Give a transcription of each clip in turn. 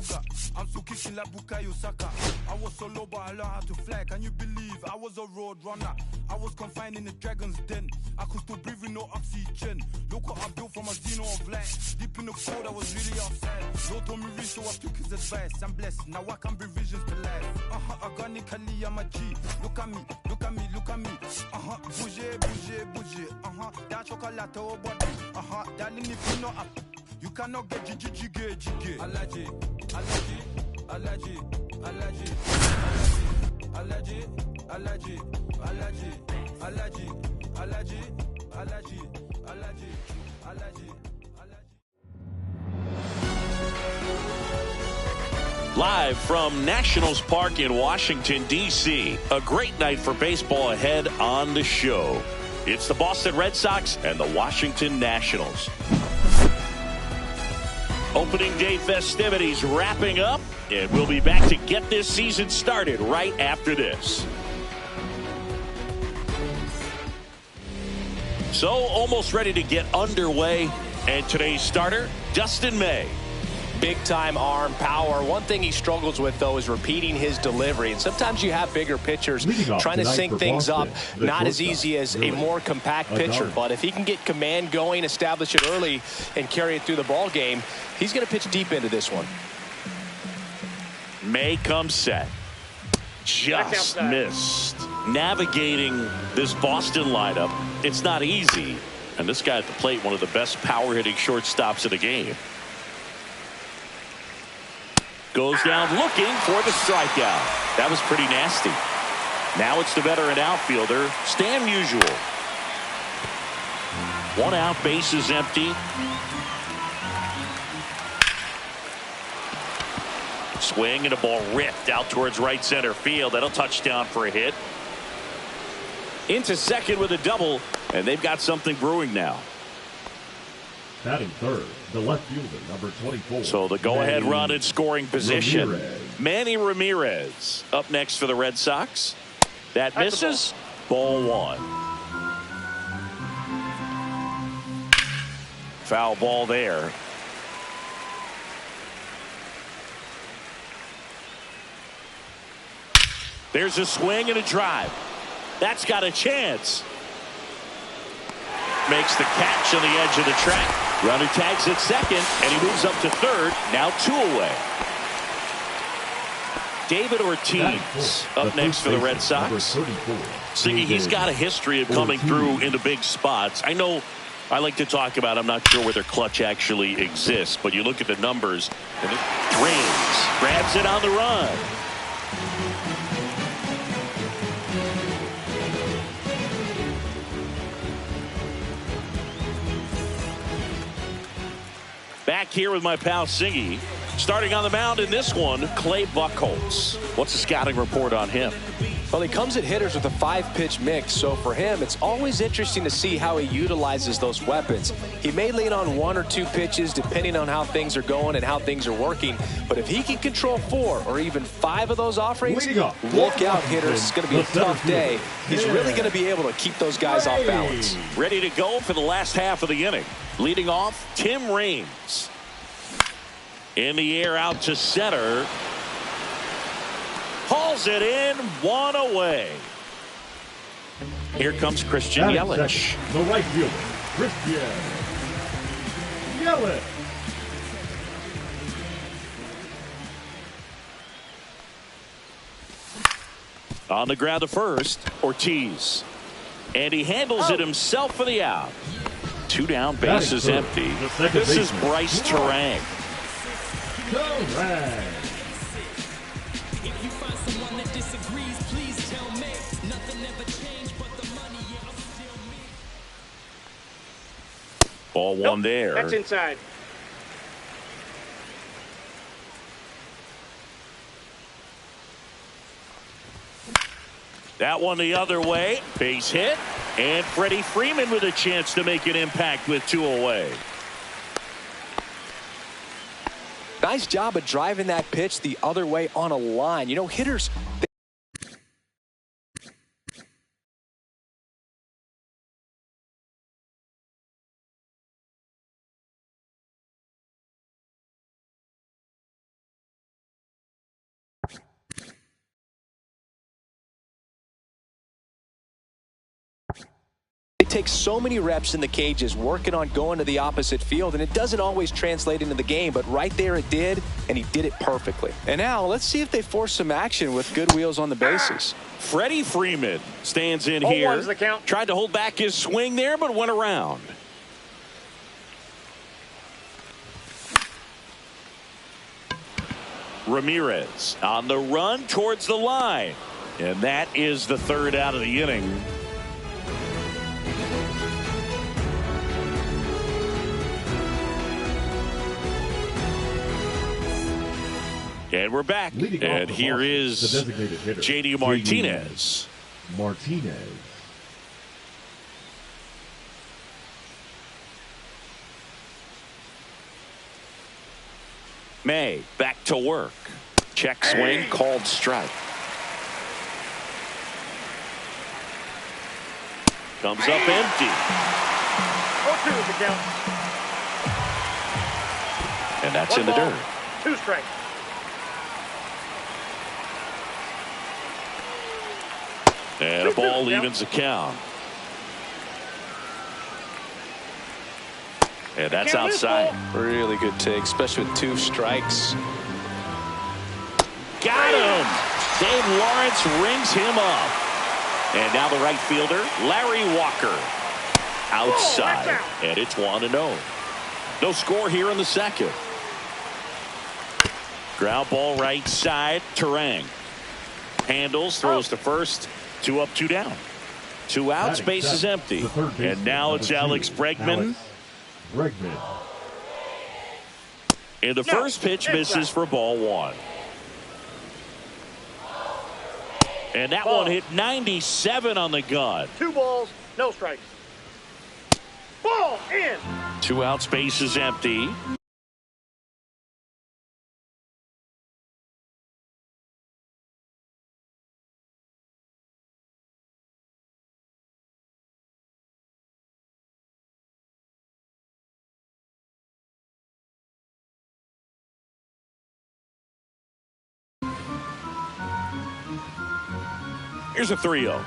sugar. I'm still kicking like Bukayo Saka. I was so low, but I learned how to fly. Can you believe I was a road runner? I was confined in the dragon's den. I could still breathe with no oxygen. Look what I built from a xeno of light. Deep in the cold, I was really outside. Lord told me read, so I took his advice. I'm blessed, now I can bring visions to life. Organically, I'm a G. Look at me, look at me, look at me. Bouger, bouger, bouger. That chocolate or body. Darling, if you know up, you cannot get jiggy. Allergy, allergy, allergy, allergy, allergy, allergy, allergy, allergy, allergy, allergy, allergy, allergy. Live from Nationals Park in Washington, D.C. A great night for baseball ahead on the show. It's the Boston Red Sox and the Washington Nationals. Opening day festivities wrapping up, and we'll be back to get this season started right after this. So, almost ready to get underway, and today's starter, Dustin May. Big-time arm power. One thing he struggles with, though, is repeating his delivery. And sometimes you have bigger pitchers trying to sync things up. Not as easy as a more compact pitcher. But if he can get command going, establish it early, and carry it through the ball game, he's going to pitch deep into this one. May comes set. Just missed. Navigating this Boston lineup, it's not easy. And this guy at the plate, one of the best power-hitting shortstops in the game. Goes down looking for the strikeout. That was pretty nasty. Now it's the veteran outfielder, Stan Musial. One out, base is empty. Swing and a ball ripped out towards right center field. That'll touchdown for a hit. Into second with a double, and they've got something brewing now. Batting third, the left fielder, number 24. So the go-ahead run in scoring position. Manny Ramirez up next for the Red Sox. That misses. Ball one. Foul ball there. There's a swing and a drive. That's got a chance. Makes the catch on the edge of the track. Runner tags at second, and he moves up to third. Now 2 away. David Ortiz up next for the Red Sox. See, he's got a history of coming through into big spots. I know I like to talk about, I'm not sure whether clutch actually exists, but you look at the numbers, and it drains, grabs it on the run. Back here with my pal Singy. Starting on the mound in this one, Clay Buchholz. What's the scouting report on him? Well, he comes at hitters with a 5-pitch mix, so for him, it's always interesting to see how he utilizes those weapons. He may lean on 1 or 2 pitches depending on how things are going and how things are working, but if he can control 4 or even 5 of those offerings, look out, hitters. It's going to be a tough day. He's really going to be able to keep those guys off balance. Ready to go for the last half of the inning. Leading off, Tim Raines. In the air out to center. Hauls it in, 1 away. Here comes Christian Yelich. The right fielder, Christian Yelich. On the ground to first, Ortiz. And he handles it himself for the out. 2 down, base is empty. This is Bryce Terang. Ball one there. That's inside. That one the other way. Base hit. And Freddie Freeman with a chance to make an impact with 2 away. Nice job of driving that pitch the other way on a line. You know, hitters, take so many reps in the cages working on going to the opposite field, and it doesn't always translate into the game, but right there it did, and he did it perfectly. And now let's see if they force some action with good wheels on the bases. Freddie Freeman stands in here. The count. Tried to hold back his swing there, but went around. Ramirez on the run towards the line. And that is the third out of the inning. And we're back. And here is J.D. Martinez. May back to work. Check swing, called strike. Comes up empty. 0-2 is the count. And that's in the dirt. 2 strikes. And a ball evens the count. And that's outside. Really good take, especially with 2 strikes. Got him. Dave Lawrence rings him up. And now the right fielder, Larry Walker, outside. And it's 1-0. No score here in the second. Ground ball right side, Terang. Handles, throws to first. 2 up, 2 down. 2 outs, base is empty. And now it's Alex Bregman. And the first pitch misses for ball 1. And that one hit 97 on the gun. 2 balls, no strikes. Ball in. 2 outs, base is empty. Here's a 3-0.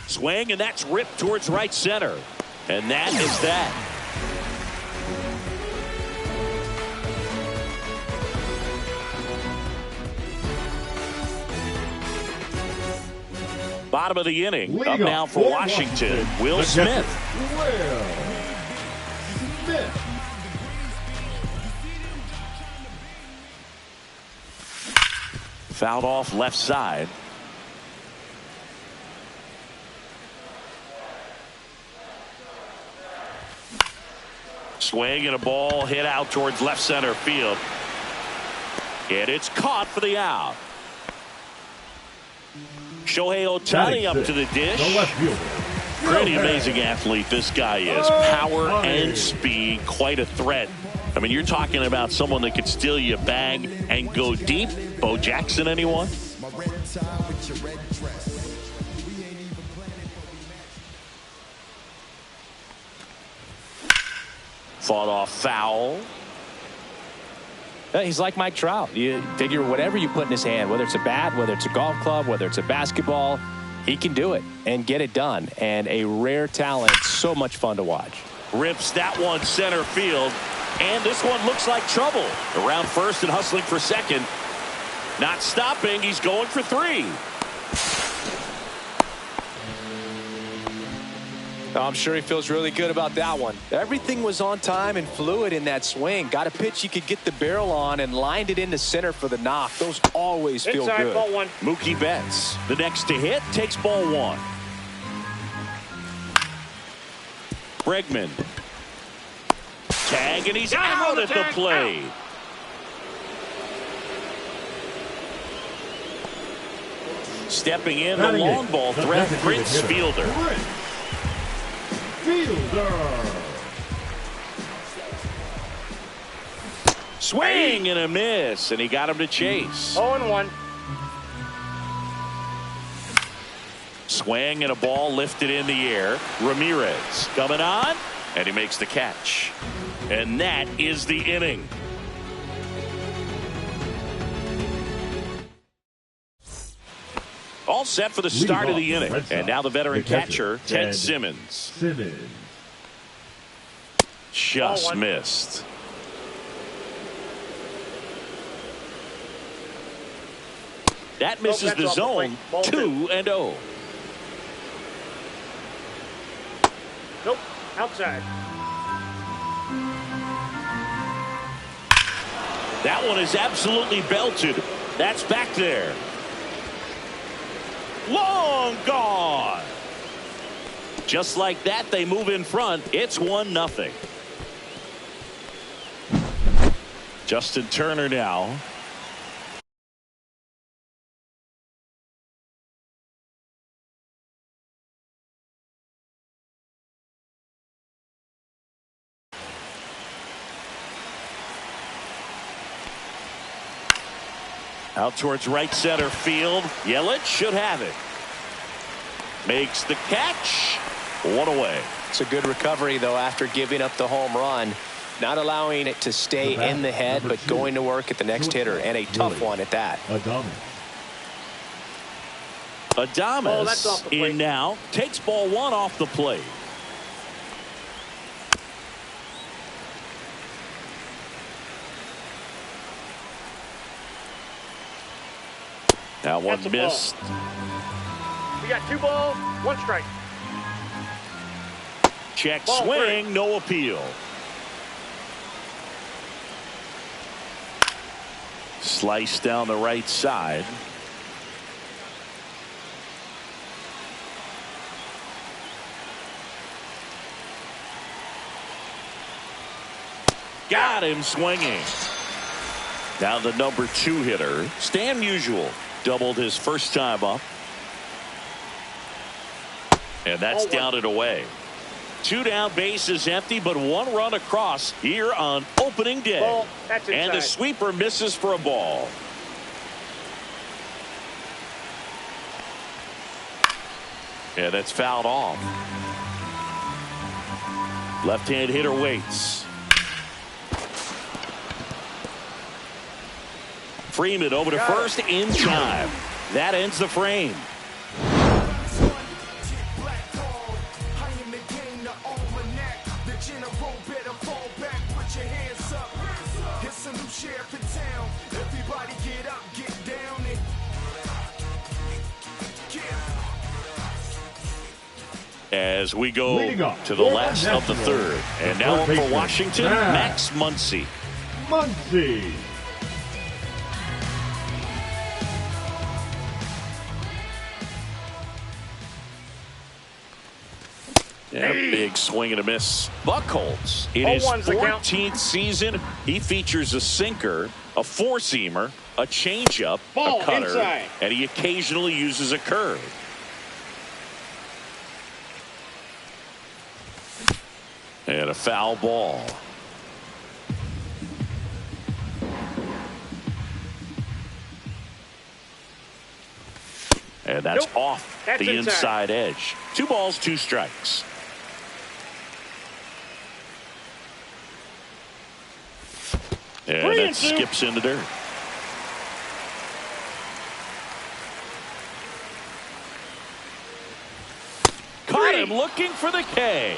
Swing, and that's ripped towards right center. And that is that. Bottom of the inning. Up now for Washington, Will Smith. Fouled off left side. Swing and a ball hit out towards left center field. And it's caught for the out. Shohei Ohtani up to the dish. Pretty amazing athlete this guy is. Power and speed, quite a threat. I mean, you're talking about someone that could steal your bag and go deep. Bo Jackson, anyone? Fought off foul. He's like Mike Trout. You figure whatever you put in his hand, whether it's a bat, whether it's a golf club, whether it's a basketball, he can do it and get it done. And a rare talent, so much fun to watch. Rips that one center field. And this one looks like trouble. Around first and hustling for second. Not stopping. He's going for 3. I'm sure he feels really good about that one. Everything was on time and fluid in that swing. Got a pitch he could get the barrel on and lined it into center for the knock. Those always feel inside, good. Ball 1. Mookie Betts, the next to hit, takes ball 1. Bregman. Tag, and he's out at the plate. Stepping in, the long ball threat, Prince Fielder. Swing and a miss, and he got him to chase. 0-1. Swing and a ball lifted in the air. Ramirez coming on, and he makes the catch. And that is the inning. All set for the start of the inning. And now the veteran catcher, Ted Simmons. Just missed. That misses the zone. 2-0. Nope. Outside. That one is absolutely belted. That's back there. Long gone. Just like that, they move in front. It's 1-0. Justin Turner now. Out towards right center field. Yelich should have it. Makes the catch. One away. It's a good recovery, though, after giving up the home run. Not allowing it to stay in the head, but going to work at the next hitter, and a tough one at that. Adames in now. Takes ball 1 off the plate. Now one missed. We got 2 balls, 1 strike. Check swing, no appeal. Slice down the right side. Got him swinging. Now the number 2 hitter, Stan Musial, doubled his first time up. And that's down and away. 2 down, bases empty, but 1 run across here on opening day. And the sweeper misses for a ball. And that's fouled off. Left-hand hitter waits. Freeman over to first in time. That ends the frame. As we go to the last of the third. And now up for Washington, Max Muncy. Yeah, big swing and a miss. Buchholz in his 14th season, he features a sinker, a four-seamer, a changeup, a cutter, and he occasionally uses a curve. And a foul ball. And that's off the inside edge. 2 balls, 2 strikes. And that skips in the dirt. Caught him looking for the K.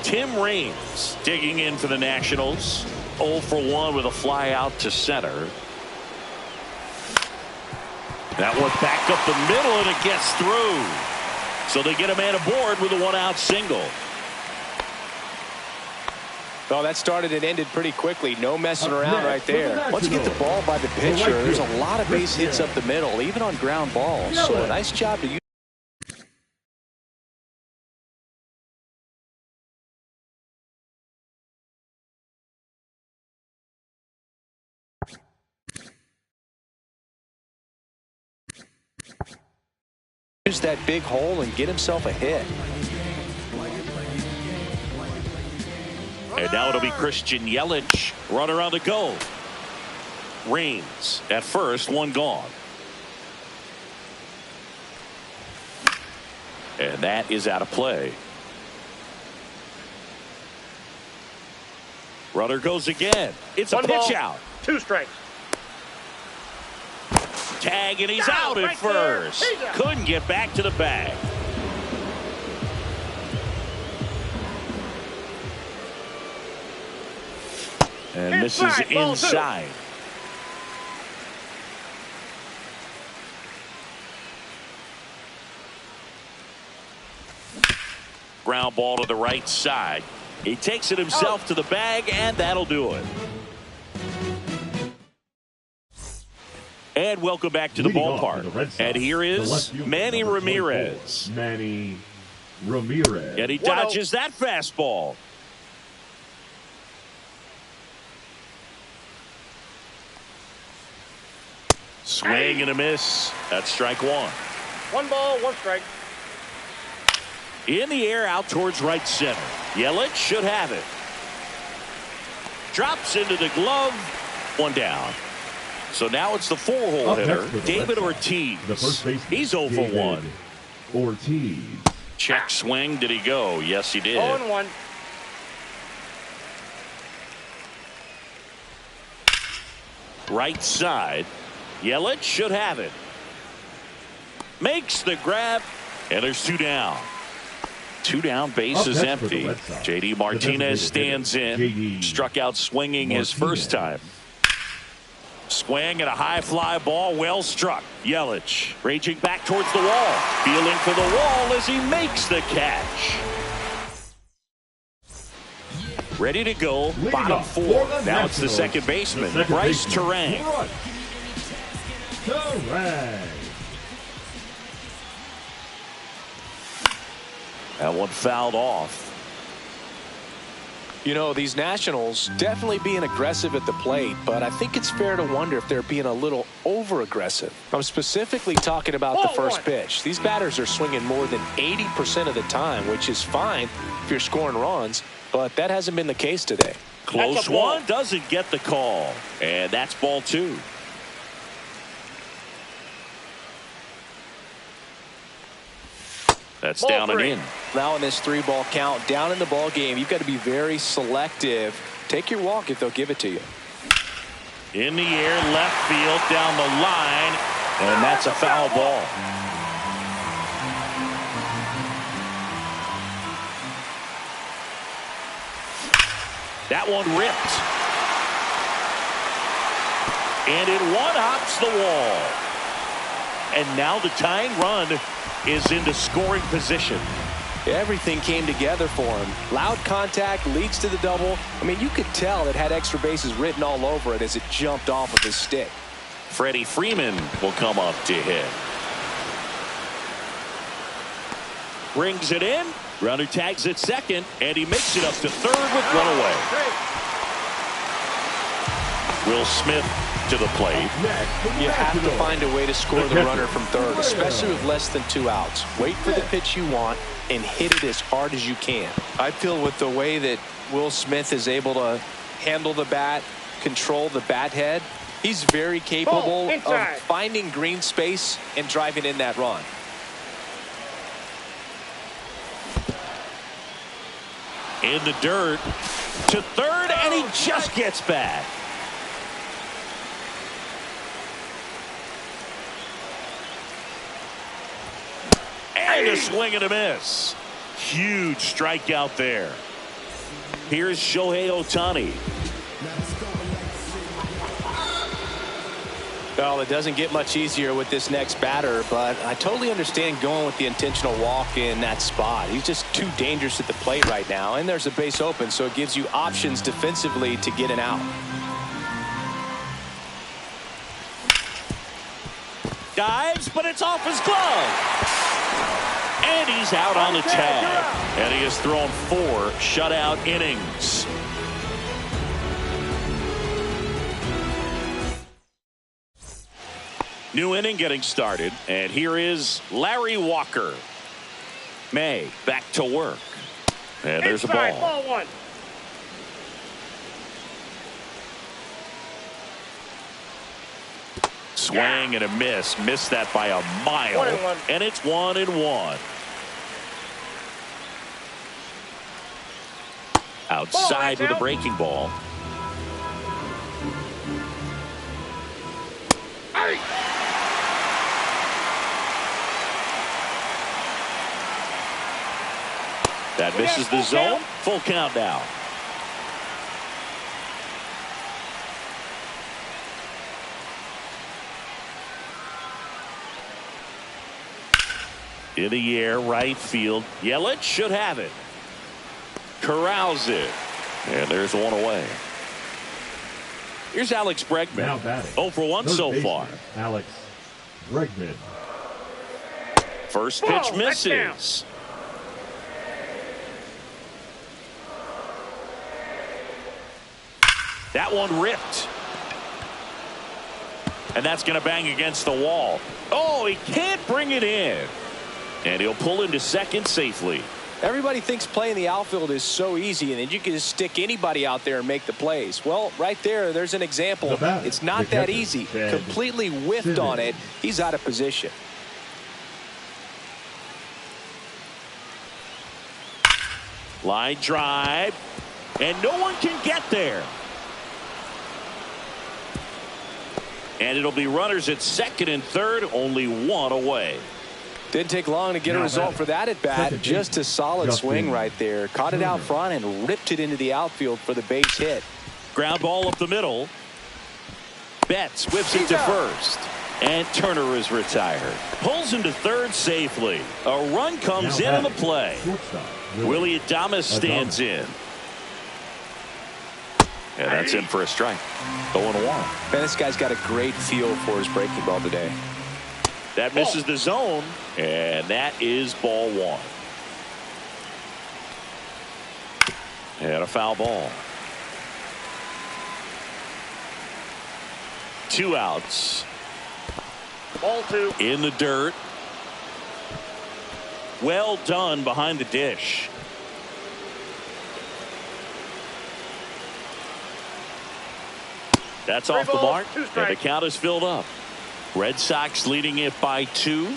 Tim Raines digging in for the Nationals. 0 for 1 with a fly out to center. That one back up the middle, and it gets through. So they get a man aboard with a 1-out single. Well, that started and ended pretty quickly. No messing around right there. Once you get the ball by the pitcher, there's a lot of base hits up the middle, even on ground balls. So a nice job to use. Use that big hole and get himself a hit. And now it'll be Christian Yelich, runner on the go. Raines at first, 1 gone. And that is out of play. Runner goes again. It's a pitch out. 2 strikes. tag, and he's out at first. Couldn't get back to the bag. And this is inside. Ground ball to the right side. He takes it himself to the bag, and that'll do it. And welcome back to the ballpark. And here is Manny Ramirez. Manny Ramirez. And he dodges that fastball. Swing and a miss. That's strike one. 1 ball, 1 strike. In the air, out towards right center. Yelich should have it. Drops into the glove. 1 down. So now it's the 4-hole hitter, David Ortiz. The first baseman, He's 0 for 1. Ortiz. Check swing. Did he go? Yes, he did. 0-1. Right side. Yelich should have it. Makes the grab. And there's 2 down. 2 down, base is empty. J.D. Martinez stands in. Struck out swinging his first time. Swing and a high fly ball, well struck. Yelich raging back towards the wall. Feeling for the wall as he makes the catch. Ready to go, bottom 4. Now it's the second baseman, Bryce Terang. That one fouled off. You know, these Nationals definitely being aggressive at the plate, but I think it's fair to wonder if they're being a little over-aggressive. I'm specifically talking about the first pitch. These batters are swinging more than 80% of the time, which is fine if you're scoring runs, but that hasn't been the case today. Close one, doesn't get the call, and that's ball 2. That's down and in. Now in this 3-ball count, down in the ball game, you've got to be very selective. Take your walk if they'll give it to you. In the air, left field, down the line, and that's a foul ball. That one ripped. And it one-hops the wall. And now the tying run is into scoring position. Everything came together for him. Loud contact leads to the double. I mean, you could tell it had extra bases written all over it as it jumped off of his stick. Freddie Freeman will come up to hit. Brings it in. Runner tags at second, and he makes it up to third with one away. Will Smith to the plate. You have to find a way to score the runner from third, especially with less than 2 outs. Wait for the pitch you want and hit it as hard as you can. I feel with the way that Will Smith is able to handle the bat, control the bat head, he's very capable of finding green space and driving in that run. In the dirt to third, and he just gets back. And a swing and a miss. Huge strikeout there. Here's Shohei Ohtani. Well, it doesn't get much easier with this next batter, but I totally understand going with the intentional walk in that spot. He's just too dangerous at the plate right now, and there's a base open, so it gives you options defensively to get an out. Dives, but it's off his glove. And he's out on the tag. And he has thrown 4 shutout innings. New inning getting started. And here is Larry Walker. May back to work. And there's a ball. Ball 1. Swing and a miss. Missed that by a mile. 1-1. And it's 1-1. Outside with a breaking ball. That misses the zone. Full count now. In the air, right field. Yelich should have it. Corrals it. And there's one away. Here's Alex Bregman. Now batting. 0 for 1 so far. Alex Bregman. First pitch misses. That one ripped. And that's going to bang against the wall. Oh, he can't bring it in. And he'll pull into second safely. Everybody thinks playing the outfield is so easy and that you can just stick anybody out there and make the plays. Well, right there's an example. It's not that easy. Completely whiffed on it. He's out of position. Line drive. And no one can get there. And it'll be runners at second and third, only one away. Didn't take long to get a result for that at bat. Just a solid swing right there. Caught it out front and ripped it into the outfield for the base hit. Ground ball up the middle. Betts whips it to first. And Turner is retired. Pulls into third safely. A run comes in on the play. Willie Adames stands in. And that's in for a strike. 0-1. Man, this guy's got a great feel for his breaking ball today. That misses the zone, and that is ball one. And a foul ball. 2 outs. Ball 2. In the dirt. Well done behind the dish. That's off the mark, and the count is filled up. Red Sox leading it by 2.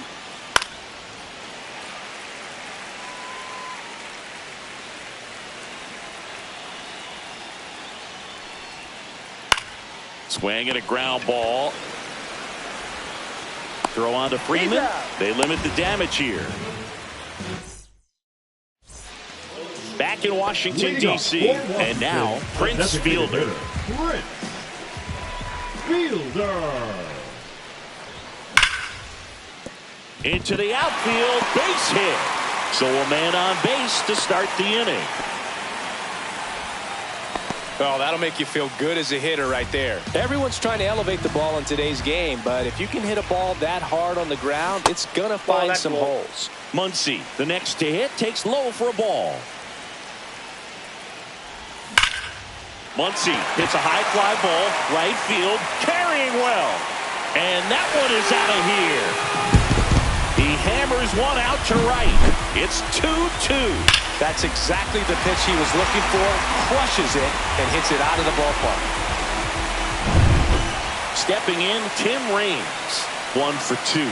Swing and a ground ball. Throw on to Freeman. They limit the damage here. Back in Washington, D.C. And now, Prince Fielder. Prince Fielder. Into the outfield, base hit. So a man on base to start the inning. Oh, that'll make you feel good as a hitter right there. Everyone's trying to elevate the ball in today's game, but if you can hit a ball that hard on the ground, it's going to find some holes. Muncy, the next to hit, takes low for a ball. Muncy hits a high fly ball, right field, carrying well. And that one is out of here. He hammers one out to right. It's 2-2. That's exactly the pitch he was looking for. Crushes it and hits it out of the ballpark. Stepping in, Tim Raines. 1 for 2.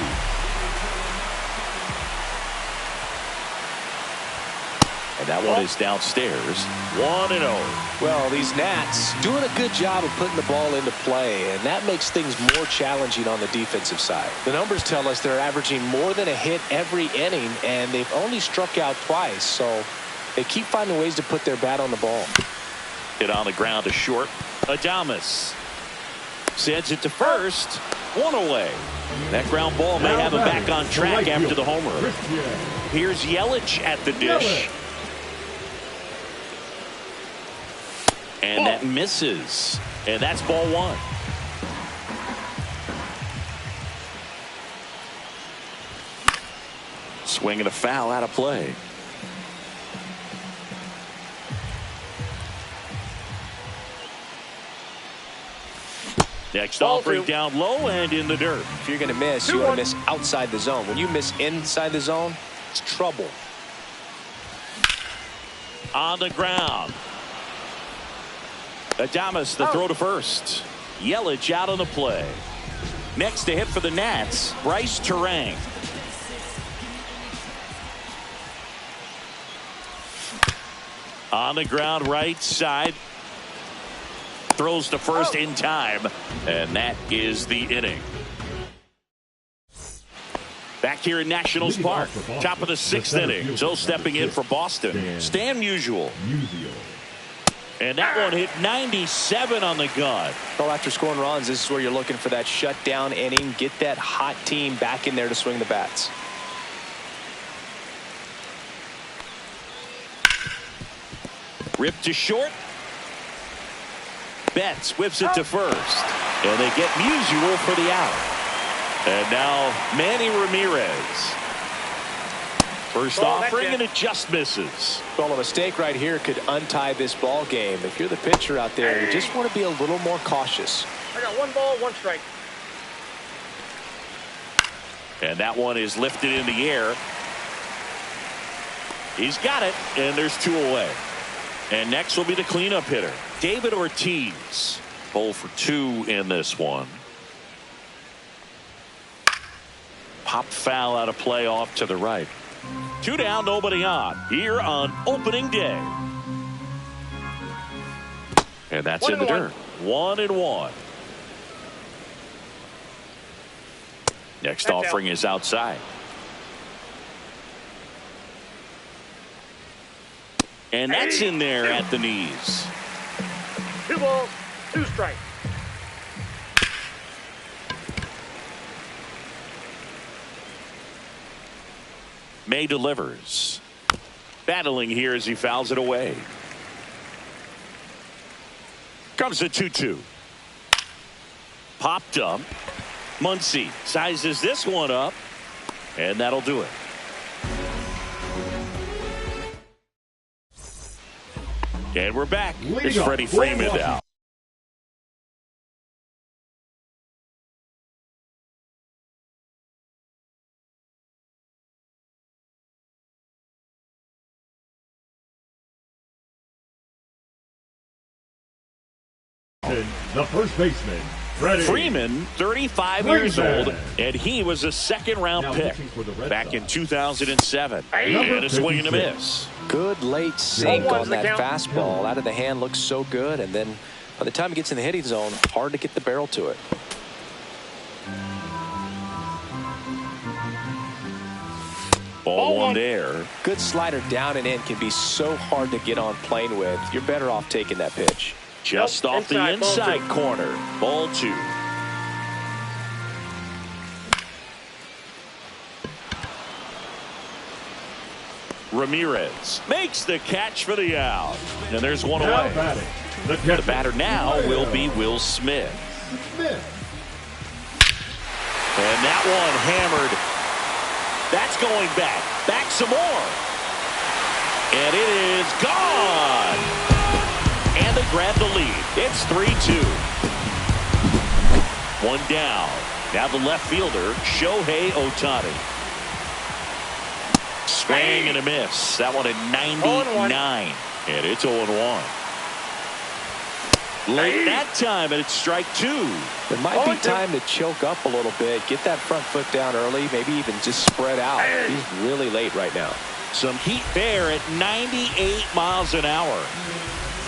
And that one is downstairs. 1-0. Well, these Nats doing a good job of putting the ball into play, and that makes things more challenging on the defensive side. The numbers tell us they're averaging more than a hit every inning, and they've only struck out twice, so they keep finding ways to put their bat on the ball. Hit on the ground to short. Adames sends it to first. 1 away. That ground ball may have him back on track after the homer. Here's Yelich at the dish. And that misses. And that's ball 1. Swing and a foul out of play. Next offering down low and in the dirt. If you're going to miss, you want to miss outside the zone. When you miss inside the zone, it's trouble. On the ground. Adames, the throw to first. Yelich out on the play. Next to hit for the Nats, Bryce Terang. On the ground, right side. Throws to first in time. And that is the inning. Back here in Nationals Park, top of the 6th inning. So stepping in for Boston, Stan Musial. And that one hit 97 on the gun. Well, after scoring runs, this is where you're looking for that shutdown inning. Get that hot team back in there to swing the bats. Ripped to short. Betts whips it to first. And they get Musial for the out. And now Manny Ramirez. First offering, and it just misses. Well, a mistake right here could untie this ball game. If you're the pitcher out there, you just want to be a little more cautious. I got 1 ball, 1 strike. And that one is lifted in the air. He's got it, and there's 2 away. And next will be the cleanup hitter, David Ortiz. 0 for 2 in this one. Pop foul out of play off to the right. 2 down, nobody on here on opening day. And that's in the dirt. 1-1. Next offering is outside. And that's in there at the knees. 2 balls, 2 strikes. May delivers. Battling here as he fouls it away. Comes the 2-2. Popped up. Muncy sizes this one up, and that'll do it. And we're back. It's Freddie Freeman now. The first baseman, Freddie Freeman, 35 years old, and he was a 2nd-round pick back in 2007. And a swing and a miss. Good late sink on that fastball. Out of the hand, looks so good, and then by the time he gets in the hitting zone, hard to get the barrel to it. Ball 1 there. Good slider down and in can be so hard to get on plane with. You're better off taking that pitch. Just off the inside corner. Ball 2. Ramirez makes the catch for the out. And there's 1 away. The batter now will be Will Smith. And that one hammered. That's going back. Back some more. And it is gone. And they grab the lead. It's 3-2. 1 down. Now the left fielder, Shohei Ohtani. Swing and a miss. That one at 99. And it's 0-1. Late that time, and it's strike 2. It might be time to choke up a little bit. Get that front foot down early. Maybe even just spread out. He's really late right now. Some heat there at 98 miles an hour.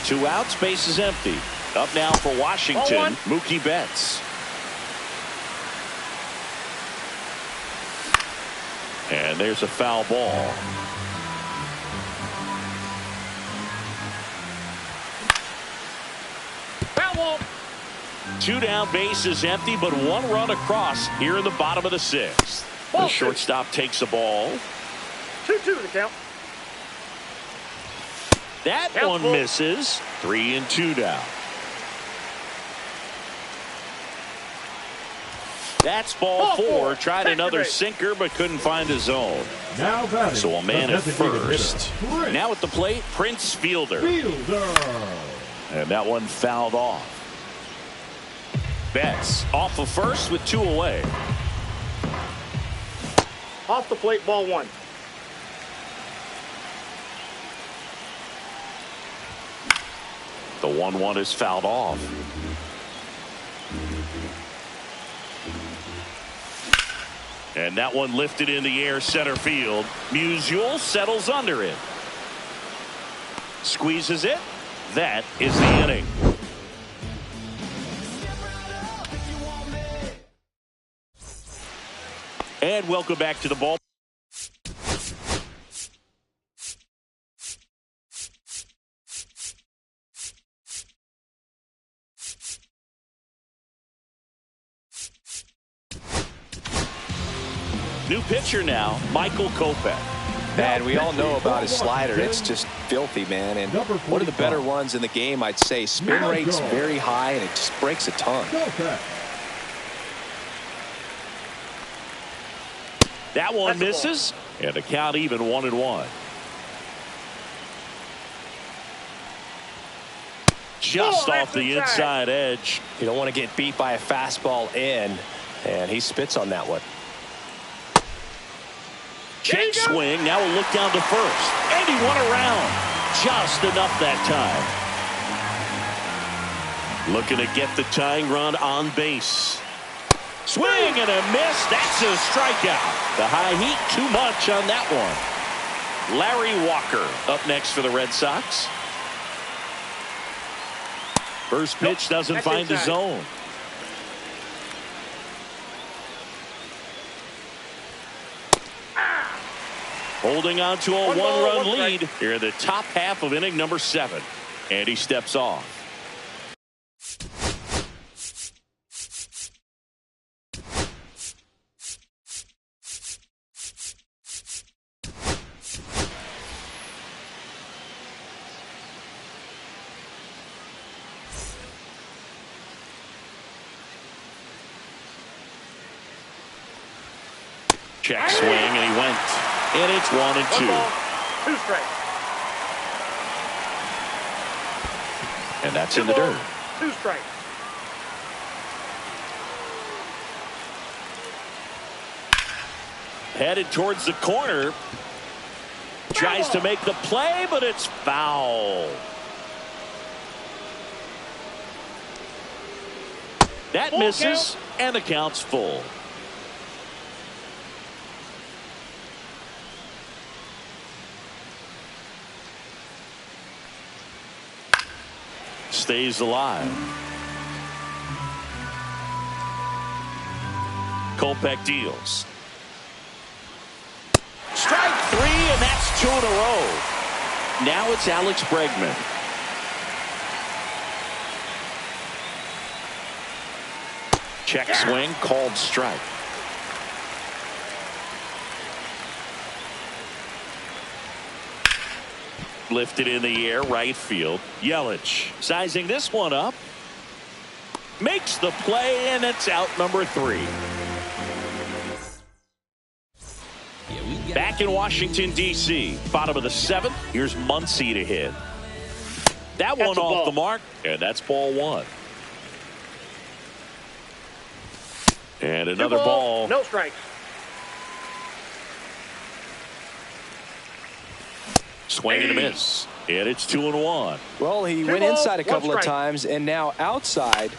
2 outs, base is empty. Up now for Washington, Mookie Betts. And there's a foul ball. Foul ball. 2 down, base is empty, but 1 run across here in the bottom of the 6th. The shortstop takes the ball. 2-2 the count. That one misses. 3-2 down. That's ball 4. Tried another sinker, but couldn't find a zone. So a man at first. Now at the plate, Prince Fielder. And that one fouled off. Betts off of first with 2 away. Off the plate, ball 1. The 1-1 is fouled off. And that one lifted in the air center field. Musial settles under it. Squeezes it. That is the inning. And welcome back to the ball. New pitcher now, Michael Kopech. Man, we all know about his slider. It's just filthy, man. And one of the better ones in the game, I'd say. Spin rate's very high, and it just breaks a ton. That one misses, and the count even 1-1. Just off the inside edge. You don't want to get beat by a fastball in, and he spits on that one. Check swing. Now we'll look down to first. And he went around. Just enough that time. Looking to get the tying run on base. Swing and a miss. That's a strikeout. The high heat too much on that one. Larry Walker up next for the Red Sox. First pitch doesn't find the zone. Holding on to a one-run lead here in the top half of inning number 7. And he steps off. Check swing, and he went. And it's 1-2. 2 strikes. And that's in the dirt. 2 strikes. Headed towards the corner. Tries to make the play, but it's foul. That misses, and the count's full. Stays alive. Kopech deals. Strike 3, and that's 2 in a row. Now it's Alex Bregman. Check swing, called strike. Lifted in the air, right field. Yelich sizing this one up. Makes the play, and it's out number 3. Back in Washington, D.C. Bottom of the 7th. Here's Muncy to hit. That one off the mark, and that's ball 1. And another ball. No strikes. Swing and a miss. And it's 2-1. Well, he went inside a couple of times, and now outside.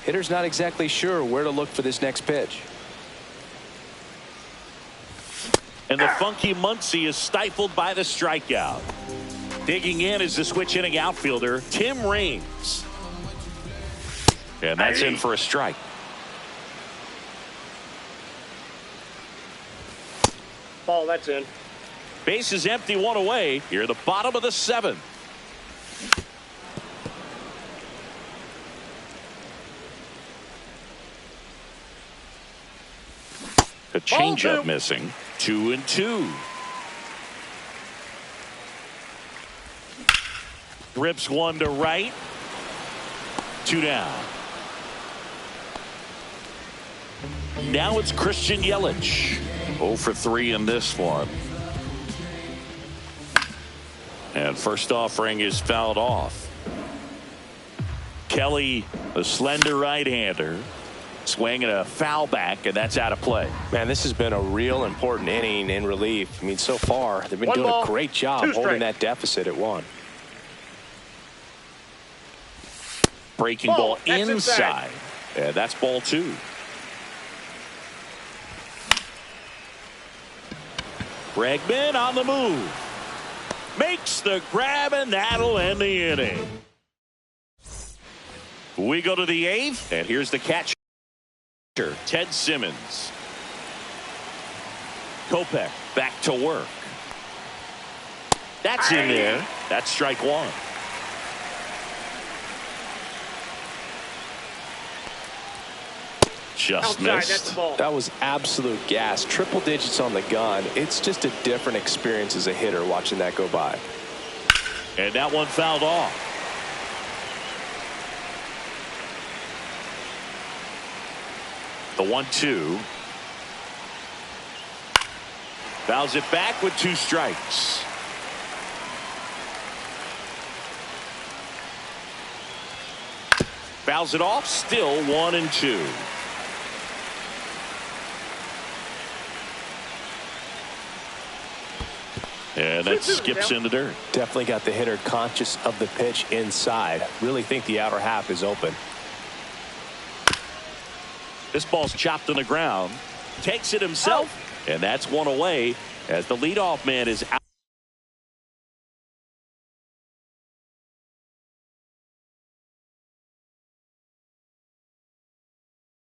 Hitter's not exactly sure where to look for this next pitch. And the funky Muncy is stifled by the strikeout. Digging in is the switch inning outfielder, Tim Raines. And that's in for a strike. Ball, that's in. Base is empty, 1 away. Here at the bottom of the 7th. A changeup missing. 2-2. Rips one to right. 2 down. Now it's Christian Yelich. 0 for 3 in this one. And first offering is fouled off. Kelly, a slender right-hander, swinging a foul back, and that's out of play. Man, this has been a real important inning in relief. I mean, so far, they've been doing a great job holding that deficit at 1. Breaking ball inside. And that's ball 2. Bregman on the move. Makes the grab, and that'll end the inning. We go to the 8th, and here's the catcher, Ted Simmons. Kopech back to work. That's in there. That's strike one. Just missed. That was absolute gas. Triple digits on the gun. It's just a different experience as a hitter watching that go by. And that one fouled off. The 1-2. Fouls it back with 2 strikes. Fouls it off, still 1-2. And that skips in the dirt. Definitely got the hitter conscious of the pitch inside. Really think the outer half is open. This ball's chopped on the ground. Takes it himself. And that's one away as the leadoff man is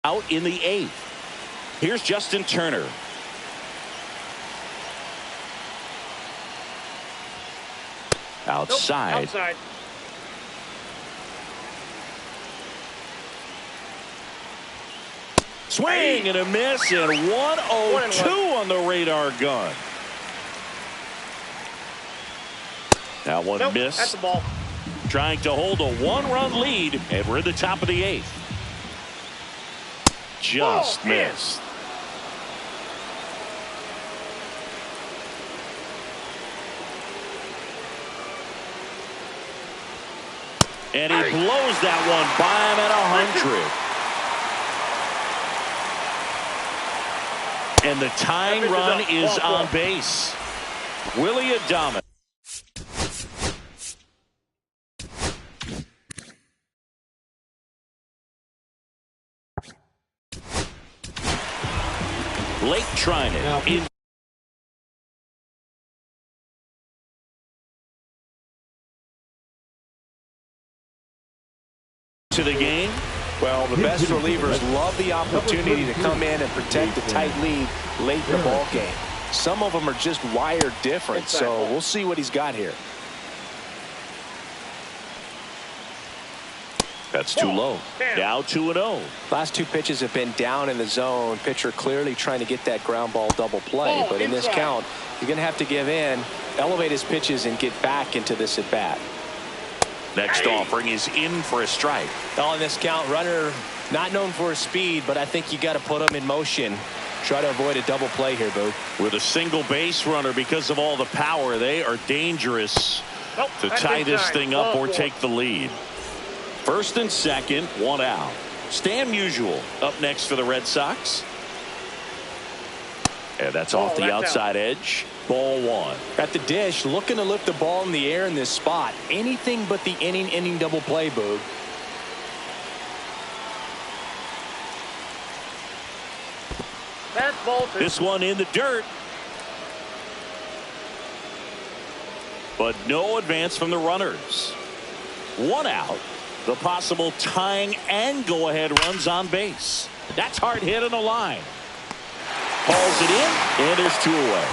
out in the 8th. Here's Justin Turner. Outside. Swing and a miss, and 1-0-2 on the radar gun. That one missed. That's the ball. Trying to hold a 1-run lead, and we're in the top of the 8th. Just missed. And he blows that one by him at 100. And the tying run is on base. Willie Adames. Lake trying it. In to the game. Well, the best relievers love the opportunity to come in and protect a tight lead late in the ball game. Some of them are just wired different, so we'll see what he's got here. That's too low. Now 2-0. Last 2 pitches have been down in the zone. Pitcher clearly trying to get that ground ball double play, but in this count, you're going to have to give in, elevate his pitches, and get back into this at bat. Next offering is in for a strike. Oh, in this count, runner not known for his speed, but I think you got to put him in motion. Try to avoid a double play here, Boo. With a single base runner, because of all the power, they are dangerous to tie this thing up or take the lead. First and second, 1 out. Stan Musial up next for the Red Sox. And that's off the outside edge. Ball 1. At the dish, looking to lift the ball in the air in this spot. Anything but the inning double play, Boog. This one in the dirt. But no advance from the runners. 1 out. The possible tying and go-ahead runs on base. That's hard hit on the line. Hauls it in, and there's 2 away.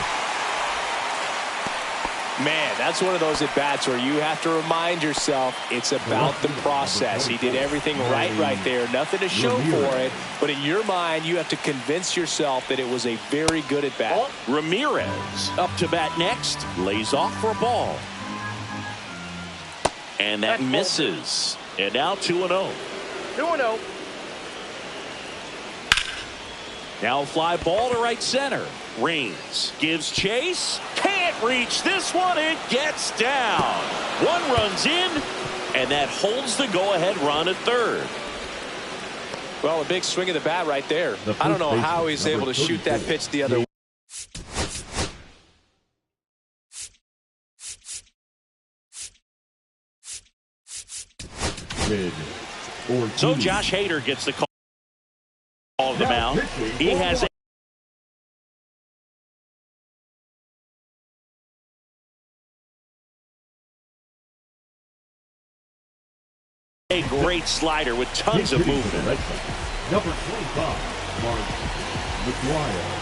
Man, that's one of those at-bats where you have to remind yourself it's about the process. He did everything right there. Nothing to show for it. But in your mind, you have to convince yourself that it was a very good at-bat. Ramirez up to bat next. Lays off for a ball. And that misses. And now 2-0. 2-0. Now a fly ball to right center. Raines gives chase. Can't reach this one. It gets down. 1 runs in. And that holds the go-ahead run at third. Well, a big swing of the bat right there. I don't know how he's able to shoot that pitch the other way. So Josh Hader gets the call of the mound. He has a great slider with tons of movement. Number 25, Mark McGuire.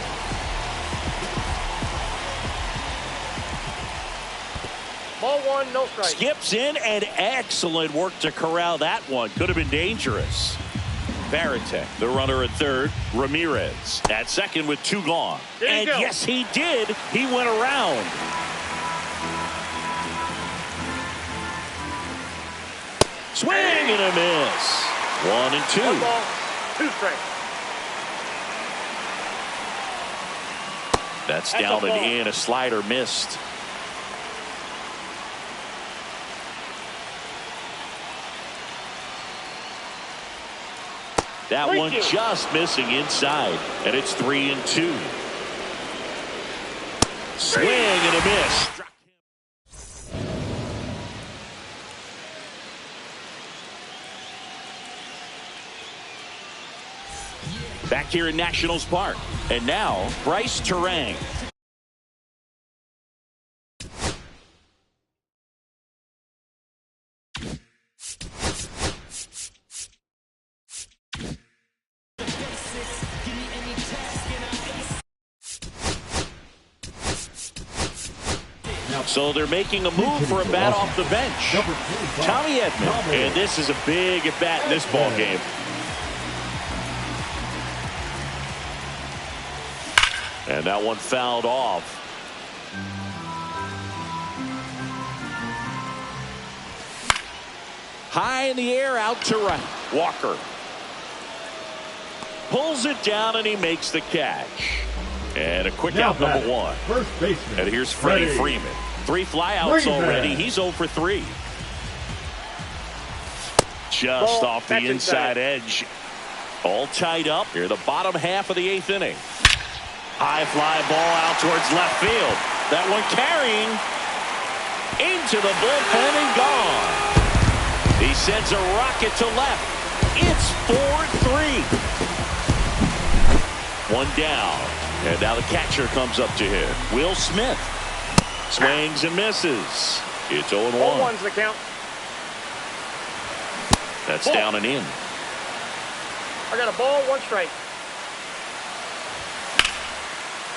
Ball one, no strike. Skips in, and excellent work to corral that one. Could have been dangerous. Varitek, the runner at third. Ramirez at second with 2 gone. And yes, he did. He went around. Swing and a miss. 1 and 2. 1 ball, 2 strikes. That's down and in. A slider missed. That one just missing inside, and it's 3 and 2. Swing and a miss. Back here in Nationals Park, and now Bryce Terang. So they're making a move for a bat off the bench. Tommy Edman, and this is a big at bat in this ball game. And that one fouled off. High in the air, out to right. Walker pulls it down, and he makes the catch. And a quick out, number 1. First baseman. And here's Freddie Freeman. 3 flyouts already. He's 0 for 3. Just off the inside edge. All tied up here, the bottom half of the 8th inning. High fly ball out towards left field. That one carrying into the bullpen and gone. He sends a rocket to left. It's 4-3. 1 down. And now the catcher comes up to him. Will Smith swings and misses. It's 0-1. 1's the count. That's down and in. I got a ball, 1 strike.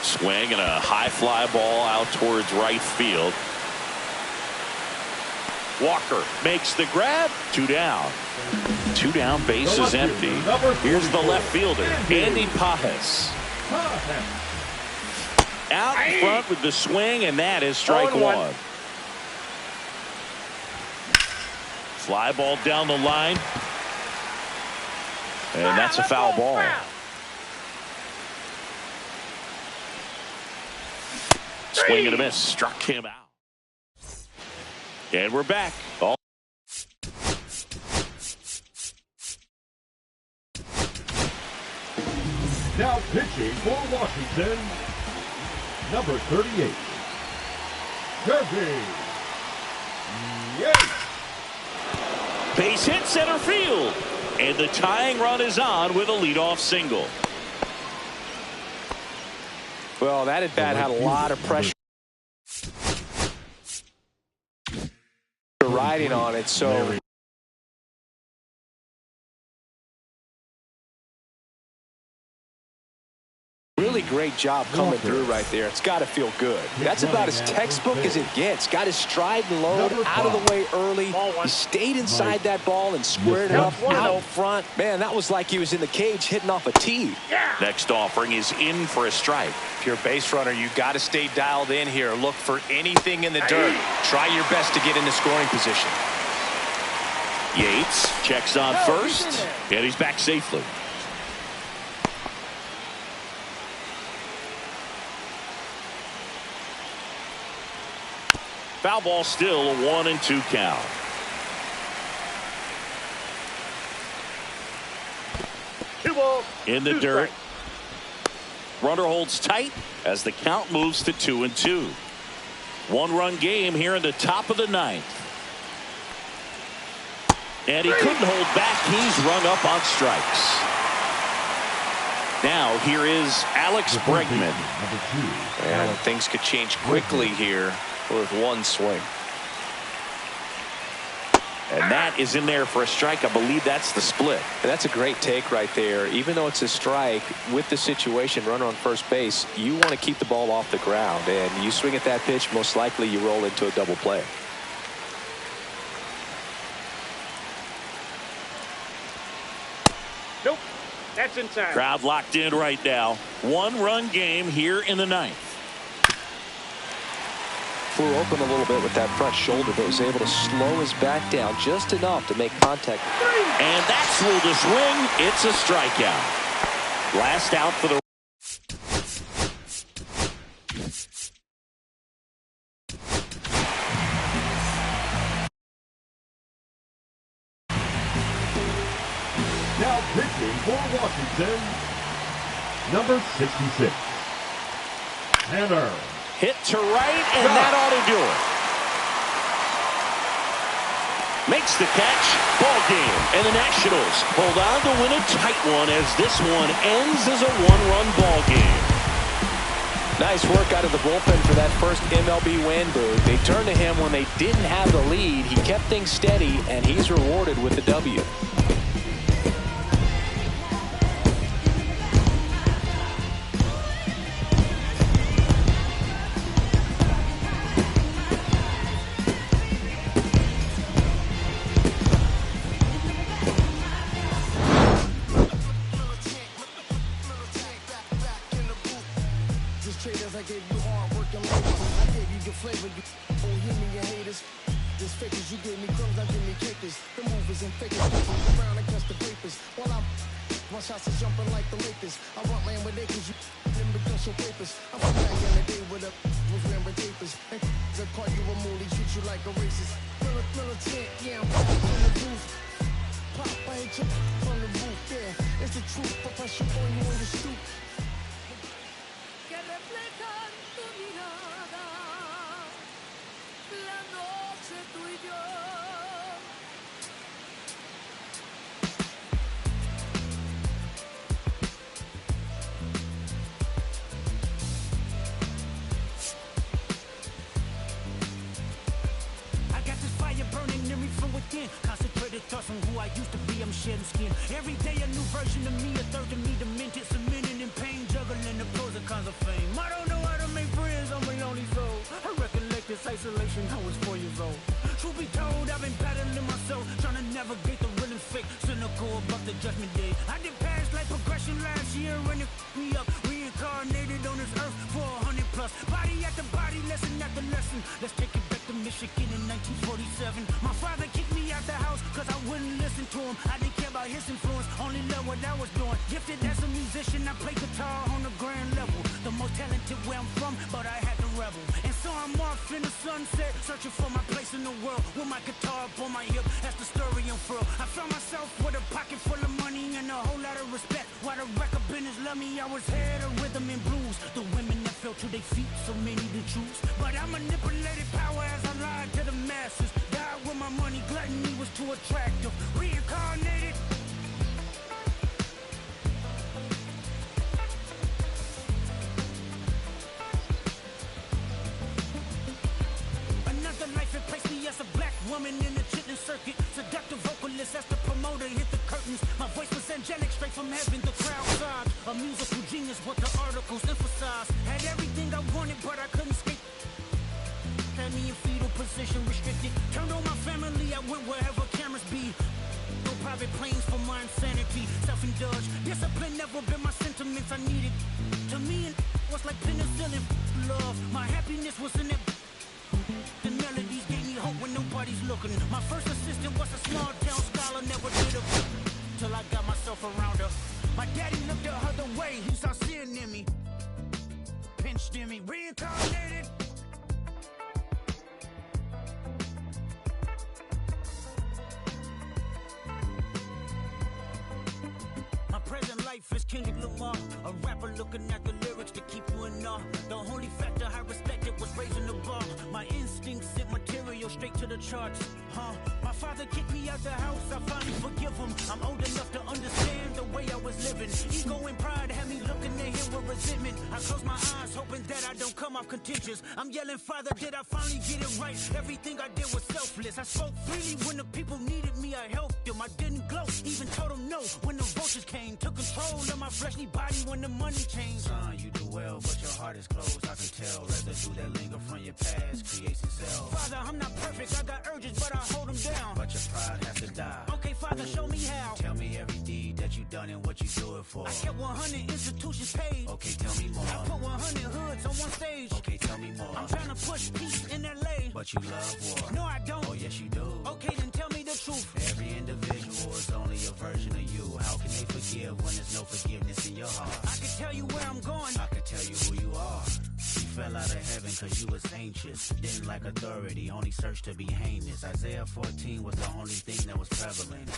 Swing and a high fly ball out towards right field. Walker makes the grab. 2 down. 2 down, base is empty. Here's the left fielder, Andy Pajes. Out in front with the swing, and that is strike 1. Fly ball down the line. And that's a foul ball. Swing and a miss. Struck him out. And we're back. Now pitching for Washington, number 38, Kirby Yates. Base hit center field. And the tying run is on with a leadoff single. Well, that at bat had a lot of pressure riding on it, so really great job coming through right there. It's got to feel good. That's about as textbook as it gets. Got his stride and load out of the way early. He stayed inside that ball and squared it up out front. Man, that was like he was in the cage hitting off a tee. Next offering is in for a strike. If you're a base runner, you got to stay dialed in here. Look for anything in the dirt. Try your best to get into scoring position. Yates checks on first, and he's back safely. Foul ball, still a 1-2 count. In the dirt. Runner holds tight as the count moves to 2-2. 1-run game here in the top of the 9th. And he couldn't hold back. He's rung up on strikes. Now here is Alex Bregman. And things could change quickly here with 1 swing. And that is in there for a strike. I believe that's the split. And that's a great take right there. Even though it's a strike, with the situation, runner on first base, you want to keep the ball off the ground. And you swing at that pitch, most likely you roll into a double play. That's inside. Crowd locked in right now. 1-run game here in the 9th. Flew open a little bit with that front shoulder, but was able to slow his back down just enough to make contact. And that's ruled a swing. It's a strikeout. Last out for the... Now pitching for Washington, number 66, Tanner. Hit to right, and that ought to do it. Makes the catch. Ball game. And the Nationals hold on to win a tight one as this one ends as a 1-run ball game. Nice work out of the bullpen for that first MLB win, Boo. They turned to him when they didn't have the lead. He kept things steady, and he's rewarded with the W. Concentrated thoughts on who I used to be, I'm shedding skin. Every day a new version of me, a third of me demented, cemented in pain, juggling the pros and cons of fame. I don't know how to make friends, I'm a lonely soul. I recollect this isolation, I was 4 years old. Truth be told, I've been battling myself, trying to navigate the real and fake, cynical about the judgment day. I did past life progression last year, and it me up, reincarnated on this earth for 100 plus. Body after body, lesson after lesson. Let's take it back to Michigan in 1947. My father kicked me out the house cause I wouldn't listen to him. I didn't care about his influence, only loved what I was doing. Gifted as a musician, I play guitar on the grand level. The most talented where I'm from, but I had to rebel. And so I'm off in the sunset, searching for my place in the world. With my guitar up on my hip, that's the story unfurled. I found myself with a pocket full of money and a whole lot of respect. While the record business loved me, I was head of rhythm and blues. The women that fell to their feet, so many to choose. But I manipulated power as I lied to the masses. Died with my money, gluttony was too attractive. Reincarnated. Another life it placed me as a black woman in the chitlin circuit. Seductive vocalist as the promoter hit the curtains. My voice was angelic, straight from heaven. The crowd sobbed. A musical genius, what the articles emphasized. Had everything I wanted, but I couldn't escape. Had me in fetal position, restricted. Turned on my family, I went wherever cameras be. No private planes for my insanity. Self-indulged, discipline never been my sentiments. I needed. To me, it was like penicillin. Love, my happiness was in it. The melodies gave me hope when nobody's looking. My first assistant was a small town scholar, never did a till I got myself around her. My daddy looked at her the way he saw sin in me. Pinched in me, reincarnated. My present life is Kendrick Lamar, a rapper looking at the lyrics to keep you in awe. The only factor I respected was raising the bar. My instincts sent material straight to the charts. My father kicked me out the house, I finally forgive him. I'm old enough to understand the way I was living. Ego and pride had me looking at him with resentment. I close my eyes, hoping that I don't come off contentious. I'm yelling, Father, did I finally get it right? Everything I did was selfless. I spoke freely when the people needed me, I helped them. I didn't gloat, even told them no when the vultures came. Took control of my fleshly body when the money changed. Son, you do well, but your heart is closed, I can tell. Residue that linger from your past creates itself. Father, I'm not perfect, I got urges, but I hold them down. But your pride has to die. Okay, Father, show me how. Tell me every deed that you done and what you do it for. I kept 100 institutions paid. Okay, tell me more. I put 100 hoods on one stage. Okay, tell me more. I'm trying to push peace in LA. But you love war. No, I don't. Oh, yes, you do. Okay, then tell me the truth. Every individual is only a version of you. How can they forgive when there's no forgiveness in your heart? I can tell you where I'm going. I can tell you who you are. You fell out of heaven cause you was anxious. Didn't like authority, only searched to be heinous. Isaiah 14 was the only thing that was prevalent.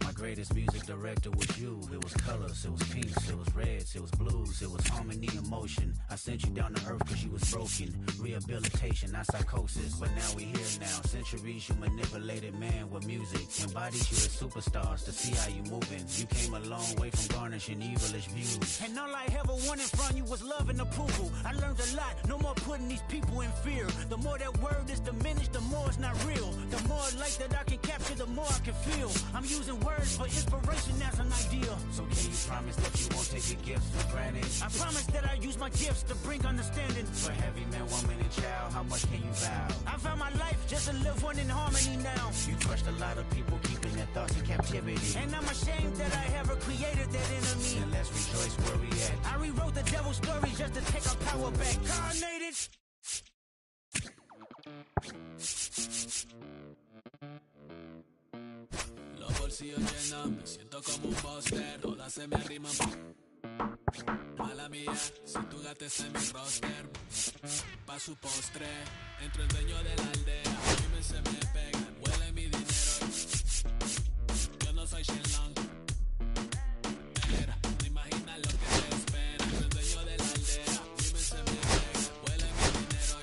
My greatest music director was you. It was colors, it was pinks, it was reds, it was blues, it was harmony and motion. I sent you down to earth cause you was broken. Rehabilitation, not psychosis. But now we here now. Centuries you manipulated man with music. Embodied you as superstars to see how you moving. You came a long way from garnishing evilish views. And all I ever wanted from you was love and approval. I learned a lot, no more putting these people in fear. The more that word is diminished, the more it's not real. The more light that I can capture, the more I can feel. I'm using words for inspiration as an ideal. So can you promise that you won't take your gifts for granted? I promise that I use my gifts to bring understanding. For heavy man, woman, and child, how much can you vow? I found my life just to live one in harmony now. You crushed a lot of people keeping their thoughts in captivity. And I'm ashamed that I ever created that enemy. And let's rejoice where we at. I rewrote the devil's story just to take our power back. Carnated. Los bolsillos llenos, me siento como un póster. Todas se me arriman. Mala mía, si tu gata está en mi roster. Pa' su postre, entro el dueño de la aldea. Dime se me pegan, huele mi dinero. Yo no soy Shenlong. Mira, no imaginas lo que te espera. Entro el dueño de la aldea. Dime se me pegan, huele mi dinero.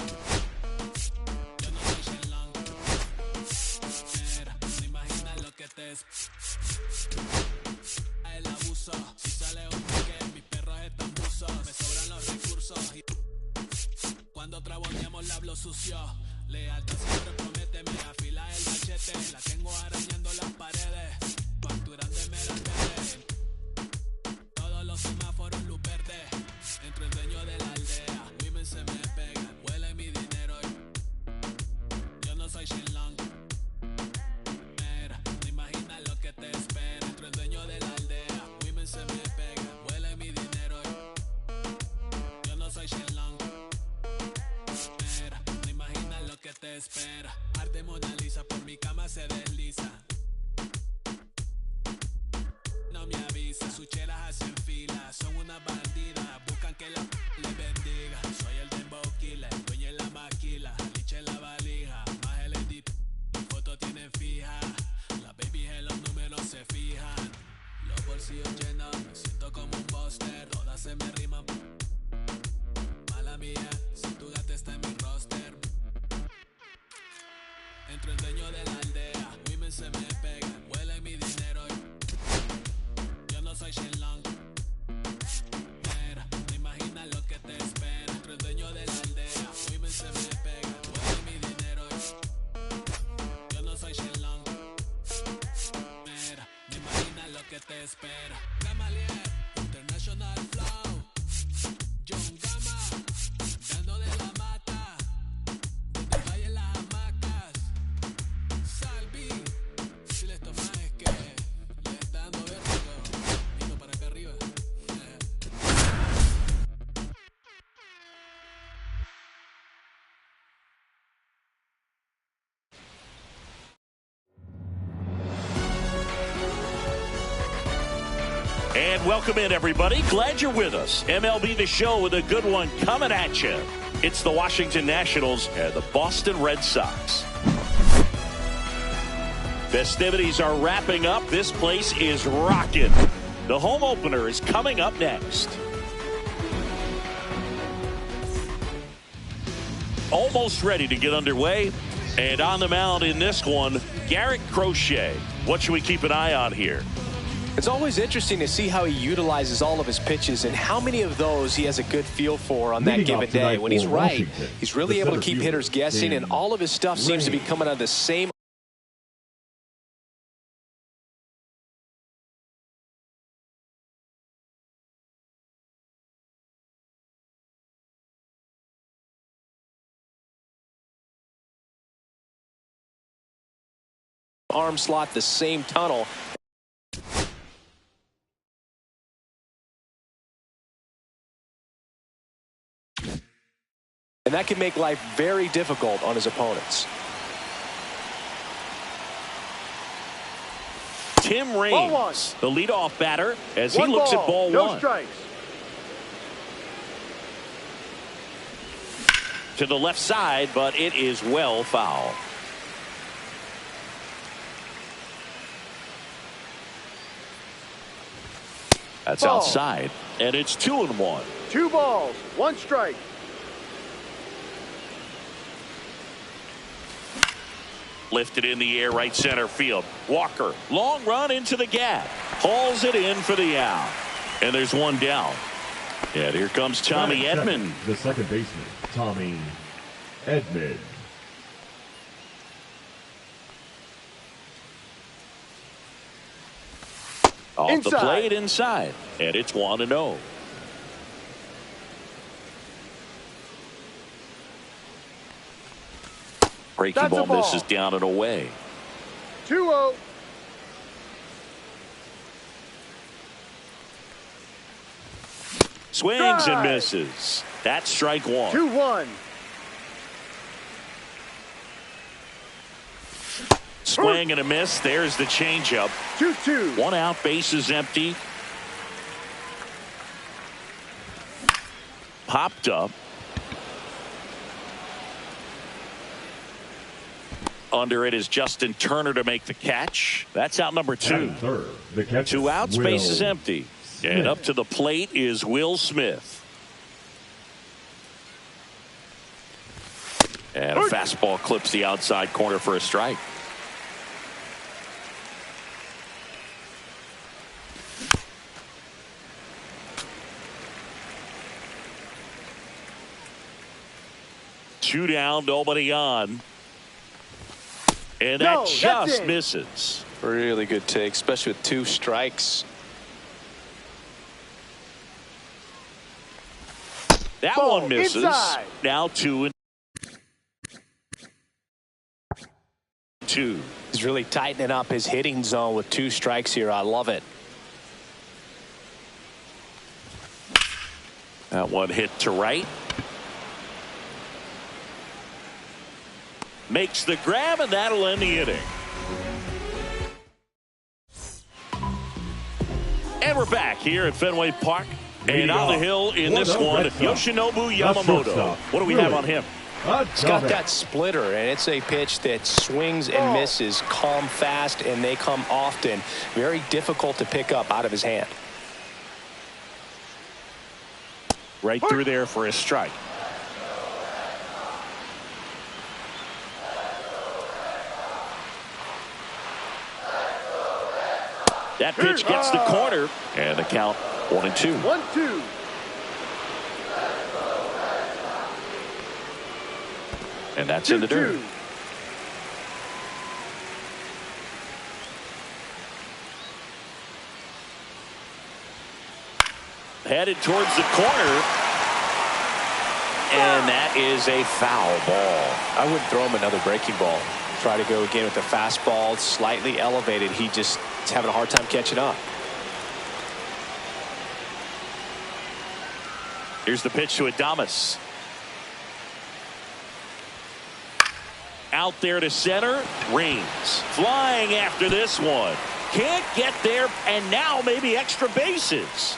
Yo no soy Shenlong. Mira, no imaginas lo que te espera. El abuso, si sale un pique, mis perros están buzos. Me sobran los recursos. Cuando traboneamos la hablo sucio. Lealtad siempre promete, me afila el machete. La tengo arañando las paredes, facturando en Mercedes. Todos los semáforos luz verde. Entre el dueño de la aldea, women se me pegan, huele mi dinero. Yo no soy Shenlong. Mira, no imaginas lo que te espera. Entre el dueño de la aldea, women se me pegan, huele mi dinero. Yo no soy Shenlong. Mira, no imaginas lo que te espera. Arte Mona Lisa por mi cama se desliza. No me avisa, sus chelas hacen fila. Son unas bandidas, buscan que la les bendiga. Soy el dembow killer, dueño en la maquila. Liche en la valija, más el edit. Mi foto tienen fija. Las babies en los números se fijan. Los bolsillos llenos, me siento como un buster. Todas se me riman. Mala mía, si tu gata está en mi roster. Entro el dueño de la aldea, women se me pegan, huele mi dinero. Yo no soy Shenlong. Mira, no imaginas lo que te espera. Entro el dueño de la aldea, women se me pegan, huele mi dinero. Yo no soy Shenlong. Mira, no imaginas lo que te espera. Gamaliel, International Flow, John Gama, dando de la mata, donde vayan las hamacas. Salvi, si les tomas es que le está dando vértigo. Vino para acá arriba. And welcome in, everybody. Glad you're with us. MLB The Show with a good one coming at you. It's the Washington Nationals and the Boston Red Sox. Festivities are wrapping up. This place is rocking. The home opener is coming up next. Almost ready to get underway. And on the mound in this one, Garrett Crochet. What should we keep an eye on here? It's always interesting to see how he utilizes all of his pitches and how many of those he has a good feel for on that Leading given off tonight day. When he's for right, Washington, he's really the able to center keep fielder, hitters guessing, and all of his stuff seems to be coming out of the same arm slot, the same tunnel. And that can make life very difficult on his opponents. Tim Raines, the leadoff batter, as he looks at ball one. Strikes. To the left side, but it is well foul. That's outside, and it's 2-1. 2 balls, 1 strike. Lifted in the air, right center field. Walker, long run into the gap. Hauls it in for the out. And there's one down. And here comes Tommy Edman. The second baseman, Tommy Edman. Off the plate inside. And it's 1-0. Breaking ball misses down and away. 2-0. Swings and misses. That's strike one. 2-1. Swing and a miss. There's the changeup. 2-2. 1 out, bases empty. Popped up. Under it is Justin Turner to make the catch. That's out number 2. Third, the catch. 2 outs, bases empty. And up to the plate is Will Smith. And a fastball clips the outside corner for a strike. Two down, nobody on. And that just misses. Really good take, especially with 2 strikes. That one misses. Inside. Now 2-2. He's really tightening up his hitting zone with 2 strikes here. I love it. That one hit to right. Makes the grab, and that'll end the inning. And we're back here at Fenway Park. And on the hill in this one, Yoshinobu Yamamoto. What do we have on him? He's got that splitter, and it's a pitch that swings and misses, come fast, and they come often. Very difficult to pick up out of his hand. Right through there for a strike. That pitch gets the corner, and the count 1-2. 1-2. And that's in the dirt. Headed towards the corner. And that is a foul ball. I wouldn't throw him another breaking ball. Try to go again with the fastball, slightly elevated. He just is having a hard time catching up. Here's the pitch to Adames. Out there to center. Raines flying after this one. Can't get there, and now maybe extra bases.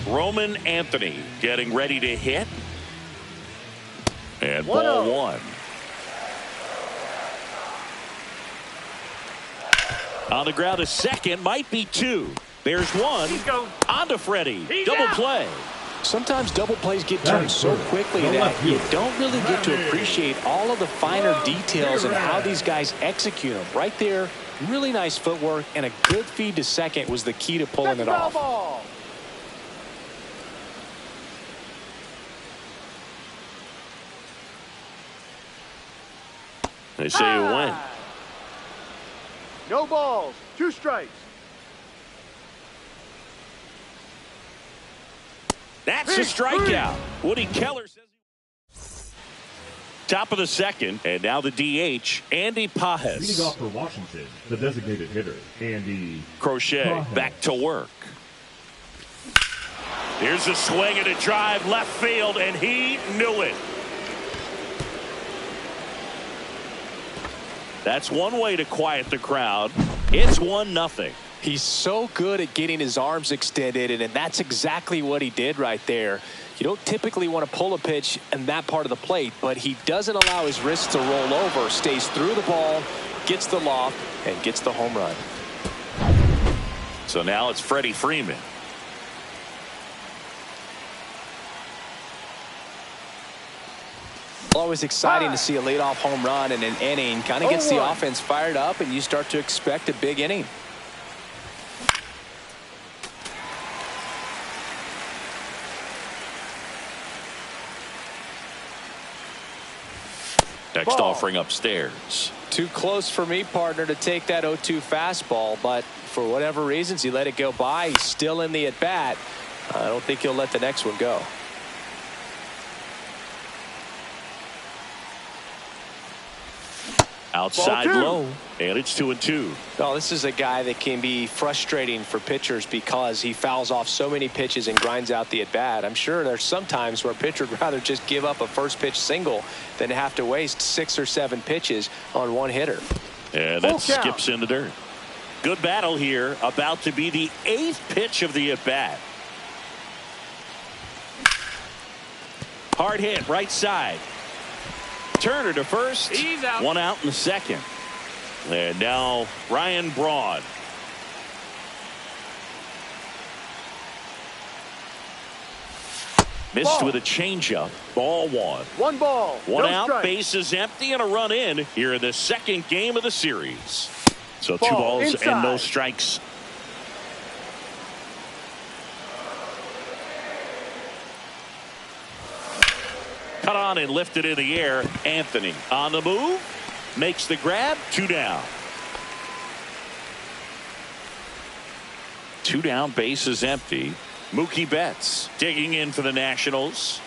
Roman Anthony getting ready to hit. And ball 1. On the ground, a second, might be 2. There's 1. On to Freddie. Double play. Sometimes double plays get turned so quickly that you don't really get to appreciate all of the finer details and how these guys execute them. Right there, really nice footwork, and a good feed to second was the key to pulling it off. They say you win. No balls, 2 strikes. That's a strikeout. Woody Keller says. Top of the second, and now the DH, Andy Leading Pajes. off for Washington, the designated hitter, Andy Crochet Pajes. back to work. Here's a swing and a drive left field, and he knew it. That's one way to quiet the crowd. It's 1-0. He's so good at getting his arms extended, and that's exactly what he did right there. You don't typically want to pull a pitch in that part of the plate, but he doesn't allow his wrists to roll over, stays through the ball, gets the loft, and gets the home run. So now it's Freddie Freeman. Always exciting to see a leadoff home run in an inning. Kind of gets the offense fired up, and you start to expect a big inning. Next offering upstairs. Too close for me, partner, to take that 0-2 fastball, but for whatever reasons, he let it go by. He's still in the at-bat. I don't think he'll let the next one go. Outside low, and it's 2-2. No, this is a guy that can be frustrating for pitchers because he fouls off so many pitches and grinds out the at-bat. I'm sure there's some times where a pitcher would rather just give up a first pitch single than have to waste 6 or 7 pitches on one hitter. And that skips in the dirt. Good battle here, about to be the 8th pitch of the at-bat. Hard hit, right side. Turner to first. He's out. 1 out in the second. And now Ryan Braun. Missed with a changeup. Ball 1. 1 ball. 1 no out. strike. Bases empty and a run in here in the second game of the series. So 2 Ball balls inside. and no strikes. Cut on and lifted in the air. Anthony on the move. Makes the grab. 2 down. 2 down. Bases empty. Mookie Betts digging in for the Nationals.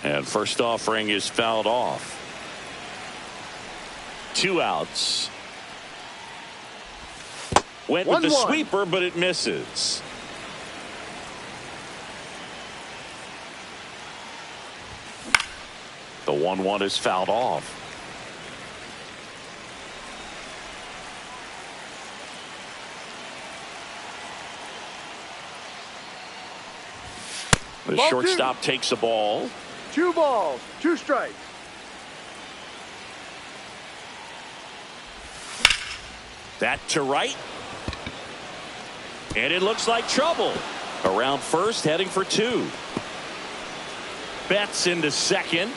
And first offering is fouled off. 2 outs. Went with the sweeper, but it misses. The 1-1 is fouled off. The shortstop takes a ball. 2 balls, 2 strikes. That to right. And it looks like trouble. Around first, heading for 2. Betts into second.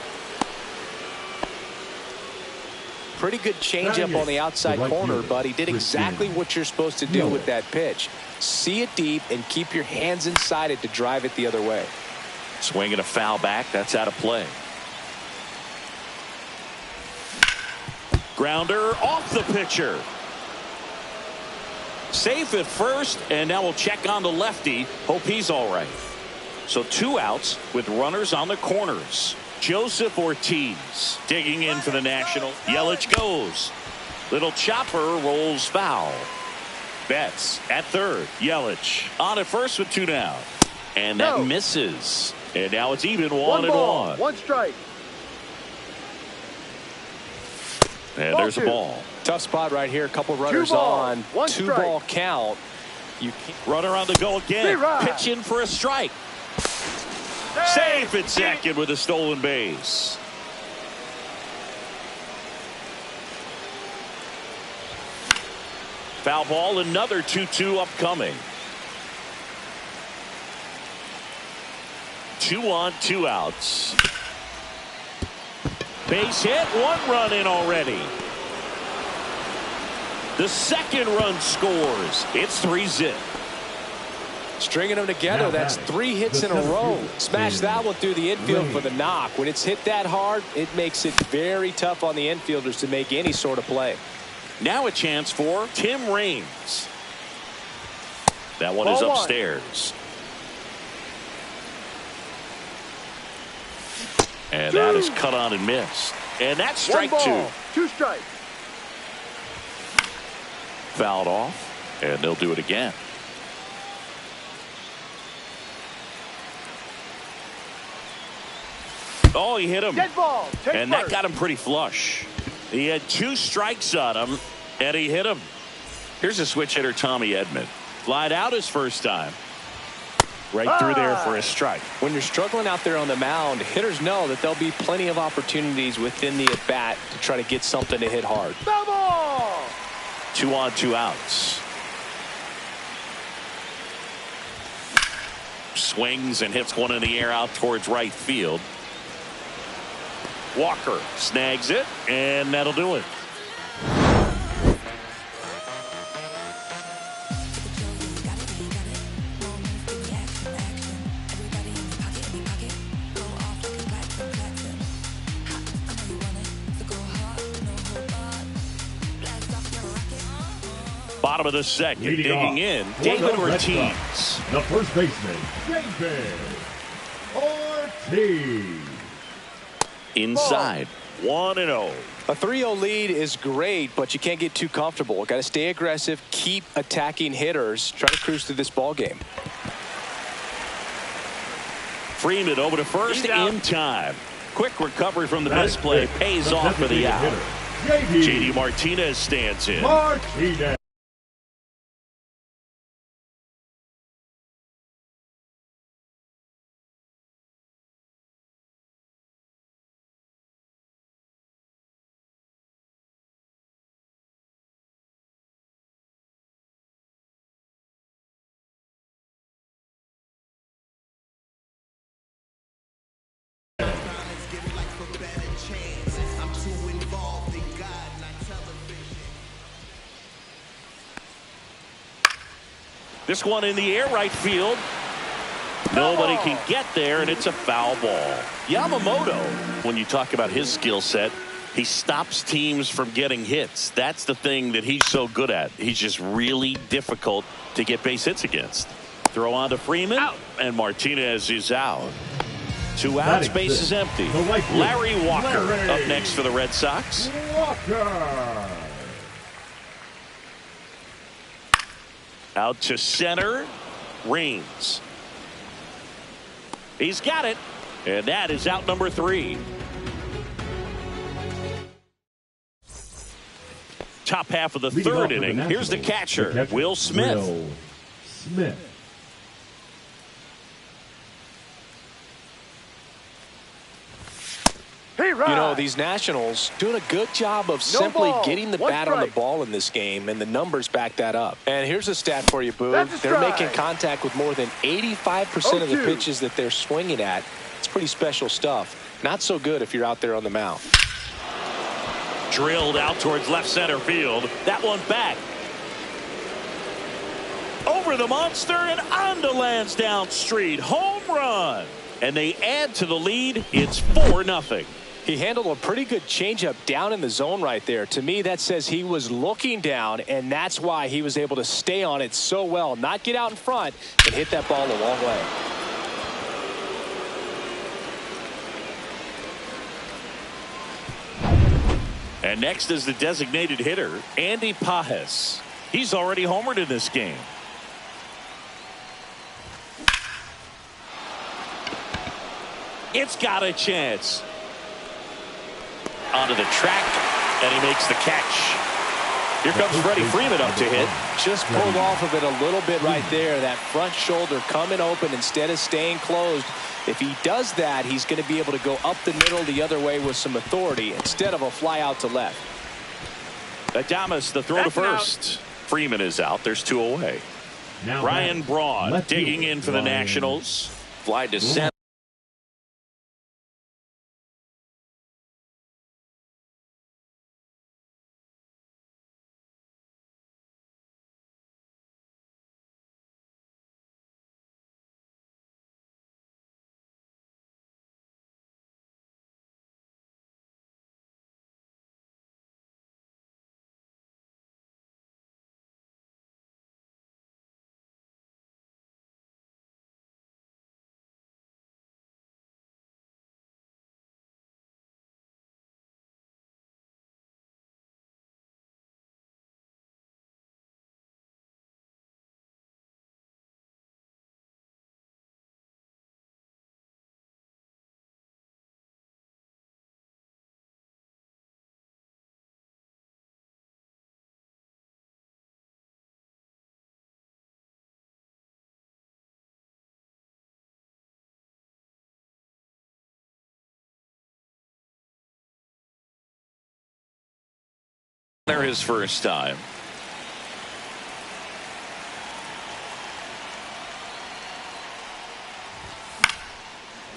Pretty good changeup on the outside corner, but he did exactly what you're supposed to do with that pitch. See it deep and keep your hands inside it to drive it the other way. Swing and a foul back. That's out of play. Grounder off the pitcher. Safe at first, and now we'll check on the lefty. Hope he's all right. So 2 outs with runners on the corners. Joseph Ortiz digging in for the National. Yelich goes. Little chopper rolls foul. Betts at third. Yelich on at first with 2 down. And that misses. And now it's even 1 and 1. 1 strike. And there's a ball. Tough spot right here. A couple runners on. 2 ball count. Runner on the go again. Pitch in for a strike. Safe at second with a stolen base. Foul ball, another 2-2 upcoming. 2 on, 2 outs. Base hit, 1 run in already. The second run scores. It's 3-zip. Stringing them together, that's 3 hits in a row. Smash that one through the infield for the knock. When it's hit that hard, it makes it very tough on the infielders to make any sort of play. Now a chance for Tim Raines. That one is upstairs. And that is cut on and missed. And that's strike 2. 2 strikes. Fouled off, and they'll do it again. Oh, he hit him. Dead ball. And that got him pretty flush. He had 2 strikes on him, and he hit him. Here's a switch hitter, Tommy Edman. Flied out his first time. Right through there for a strike. When you're struggling out there on the mound, hitters know that there'll be plenty of opportunities within the at-bat to try to get something to hit hard. 2 on, 2 outs. Swings and hits one in the air out towards right field. Walker snags it, and that'll do it. Bottom of the second, digging in, David Ortiz. The first baseman, David Ortiz. Inside, 1-0. A 3-0 lead is great, but you can't get too comfortable. Got to stay aggressive, keep attacking hitters, try to cruise through this ball game. Freeman over to first in time. Quick recovery from the misplay, pays off for the out. JD Martinez stands in. Martinez. This one in the air, right field. Nobody can get there, and it's a foul ball. Yamamoto, when you talk about his skill set, he stops teams from getting hits. That's the thing that he's so good at. He's just really difficult to get base hits against. Throw on to Freeman, and Martinez is out. 2 outs, base is empty. Larry Walker up next for the Red Sox. Walker. Out to center, Reigns. He's got it, and that is out number 3. Top half of the third inning. Here's the catcher, Will Smith. Will Smith. You know, these Nationals doing a good job of simply getting the bat on the ball in this game, and the numbers back that up. And here's a stat for you, Boo. They're making contact with more than 85% of the pitches that they're swinging at. It's pretty special stuff. Not so good if you're out there on the mound. Drilled out towards left center field. That one back. Over the monster and onto Lansdowne Street. Home run. And they add to the lead. It's 4-0. He handled a pretty good changeup down in the zone right there. To me, that says he was looking down, and that's why he was able to stay on it so well. Not get out in front, and hit that ball a long way. And next is the designated hitter, Andy Pajes. He's already homered in this game. It's got a chance. Onto the track, and he makes the catch. Here comes Freddie Freeman up to hit. Just pulled off of it a little bit right there. That front shoulder coming open instead of staying closed. If he does that, he's going to be able to go up the middle the other way with some authority instead of a fly out to left. Adames, the throw to first. Freeman is out. There's 2 away. Ryan Braun digging in for the Nationals. Fly to center. there his first time.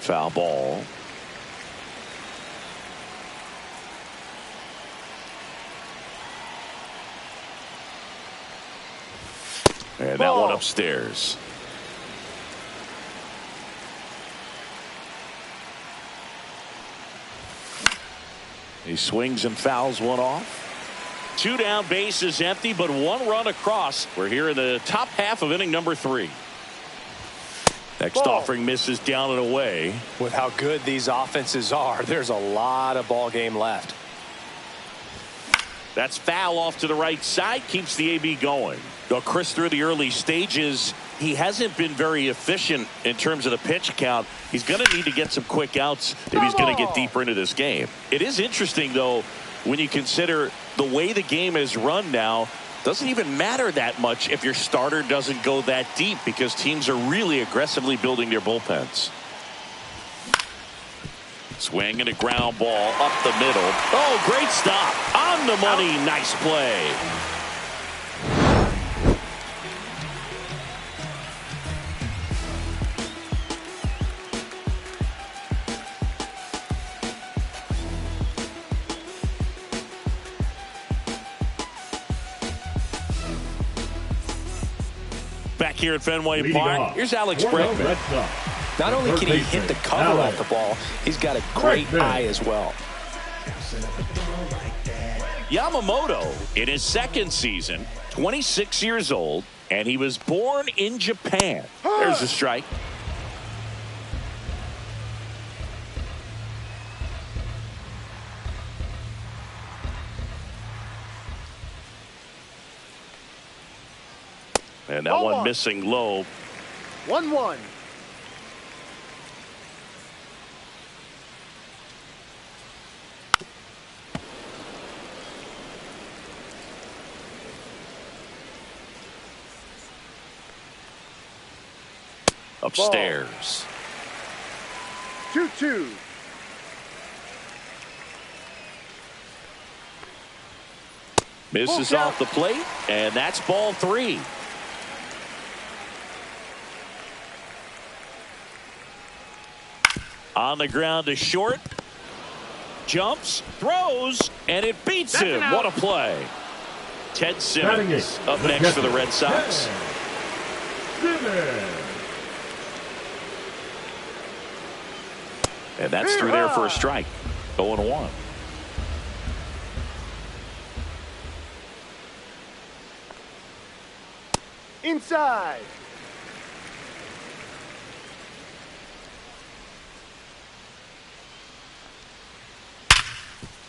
Foul ball. And that one upstairs. He swings and fouls one off. 2 down, bases empty, but 1 run across. We're here in the top half of inning number 3. Next offering misses down and away. With how good these offenses are, there's a lot of ball game left. That's foul off to the right side, keeps the AB going. Though Chris, through the early stages, he hasn't been very efficient in terms of the pitch count. He's going to need to get some quick outs if he's going to get deeper into this game. It is interesting, though, when you consider the way the game is run now. Doesn't even matter that much if your starter doesn't go that deep, because teams are really aggressively building their bullpens. Swing and a ground ball up the middle. Oh, great stop. On the money. Nice play. Back here at Fenway Park, here's Alex Bregman. Not only can he hit the cover off the ball, he's got a great eye as well. Yamamoto in his second season, 26 years old, and he was born in Japan. There's a strike. And that one missing low. 1-1. Upstairs. 2-2. Misses off the plate, and that's ball 3. On the ground to short. Jumps, throws, and it beats him. What a play. Ted Simmons up next for the Red Sox. And that's through there for a strike. 0-1. Inside.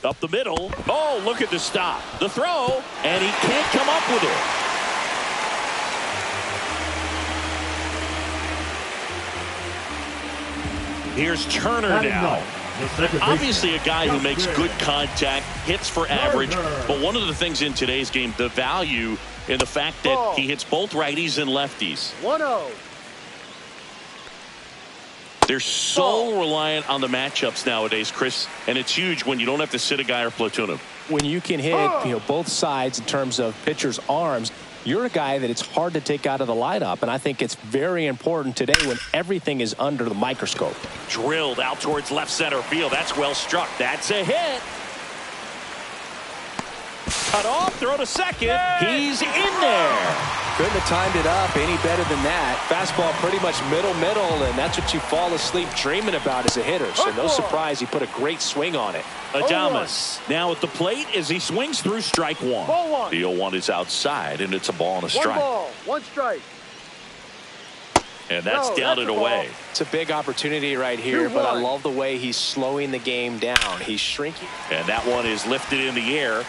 Up the middle. Oh, look at the stop. The throw, and he can't come up with it. Here's Turner now. Obviously a guy who makes good contact, hits for average, but one of the things in today's game, the value in the fact that he hits both righties and lefties. 1-0. They're so reliant on the matchups nowadays, Chris, and it's huge when you don't have to sit a guy or platoon him. When you can hit both sides in terms of pitchers' arms, you're a guy that it's hard to take out of the lineup, and I think it's very important today when everything is under the microscope. Drilled out towards left center field. That's well struck. That's a hit. Cut off, throw to second. He's in there. Couldn't have timed it up any better than that. Fastball pretty much middle, and that's what you fall asleep dreaming about as a hitter. So no surprise he put a great swing on it. Adames now at the plate as he swings through strike 1. The 0-1 is outside, and it's a ball and a strike. 1 ball, 1 strike. And that's down and away. It's a big opportunity right here, but I love the way he's slowing the game down. He's shrinking. And that one is lifted in the air.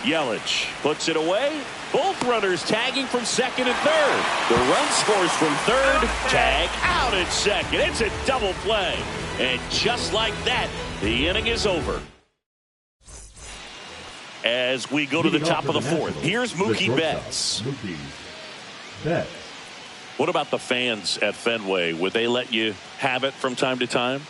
Yelich puts it away. Both runners tagging from second and third. The run scores from third. Tag out at second. It's a double play. And just like that, the inning is over. As we go to the top of the 4th, here's Mookie Betts. What about the fans at Fenway? Would they let you have it from time to time?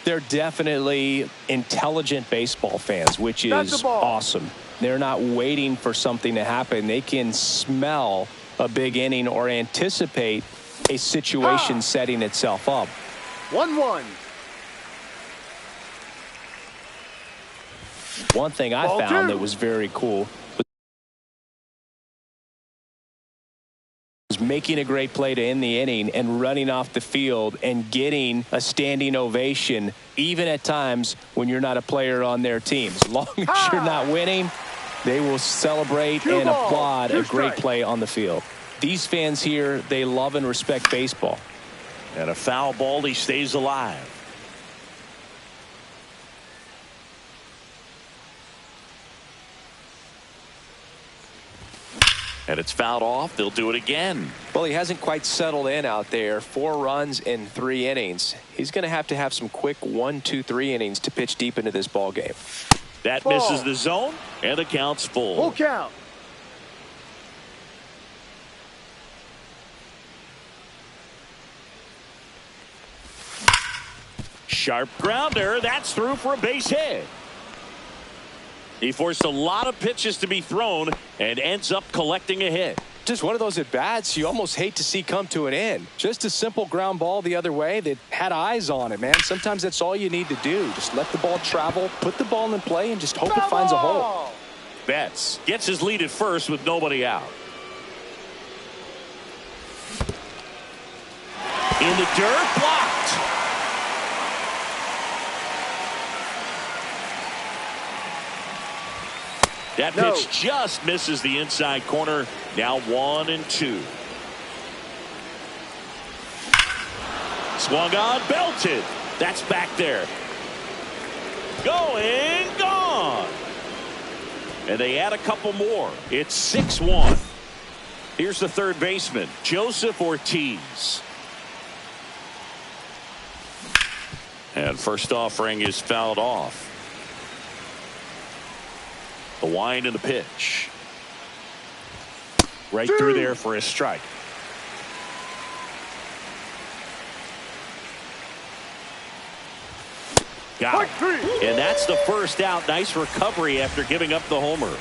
They're definitely intelligent baseball fans, which is awesome. They're not waiting for something to happen. They can smell a big inning or anticipate a situation setting itself up. 1-1. One thing I found that was very cool was making a great play to end the inning and running off the field and getting a standing ovation, even at times when you're not a player on their team. As long as you're not winning, they will celebrate and applaud a great play on the field. These fans here, they love and respect baseball. And a foul ball, he stays alive. And it's fouled off. They'll do it again. Well, he hasn't quite settled in out there. 4 runs in 3 innings. He's going to have some quick 1, 2, 3 innings to pitch deep into this ball game. That misses the zone, and the count's full. Full count. Sharp grounder. That's through for a base hit. He forced a lot of pitches to be thrown and ends up collecting a hit. Just one of those at-bats you almost hate to see come to an end. Just a simple ground ball the other way that had eyes on it, man. Sometimes that's all you need to do. Just let the ball travel, put the ball in play, and just hope it finds a hole. Betts gets his lead at first with nobody out. In the dirt, blocked. That pitch just misses the inside corner. Now 1-2. Swung on, belted. That's back there. Going, gone. And they add a couple more. It's 6-1. Here's the third baseman, Joseph Ortiz. And first offering is fouled off. The wind and the pitch. Right through there for a strike. Got it. And that's the first out. Nice recovery after giving up the homer.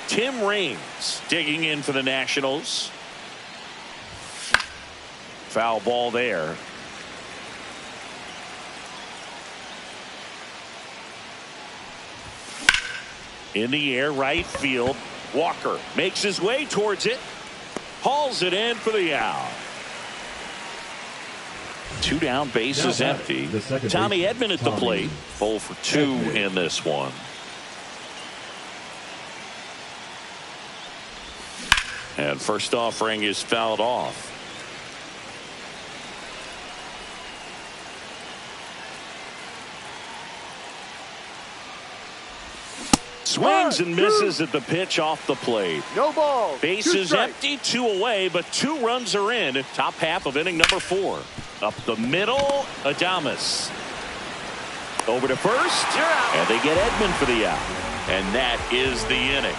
Tim Raines digging in for the Nationals. Foul ball there. In the air, right field. Walker makes his way towards it. Hauls it in for the out. 2 down, bases empty. Tommy Edman at the plate. 0 for 2 in this one. And first offering is fouled off. Swings and misses at the pitch off the plate. No ball. Bases empty, 2 away, but 2 runs are in. Top half of inning number 4. Up the middle, Adames. Over to first, and they get Edman for the out. And that is the inning.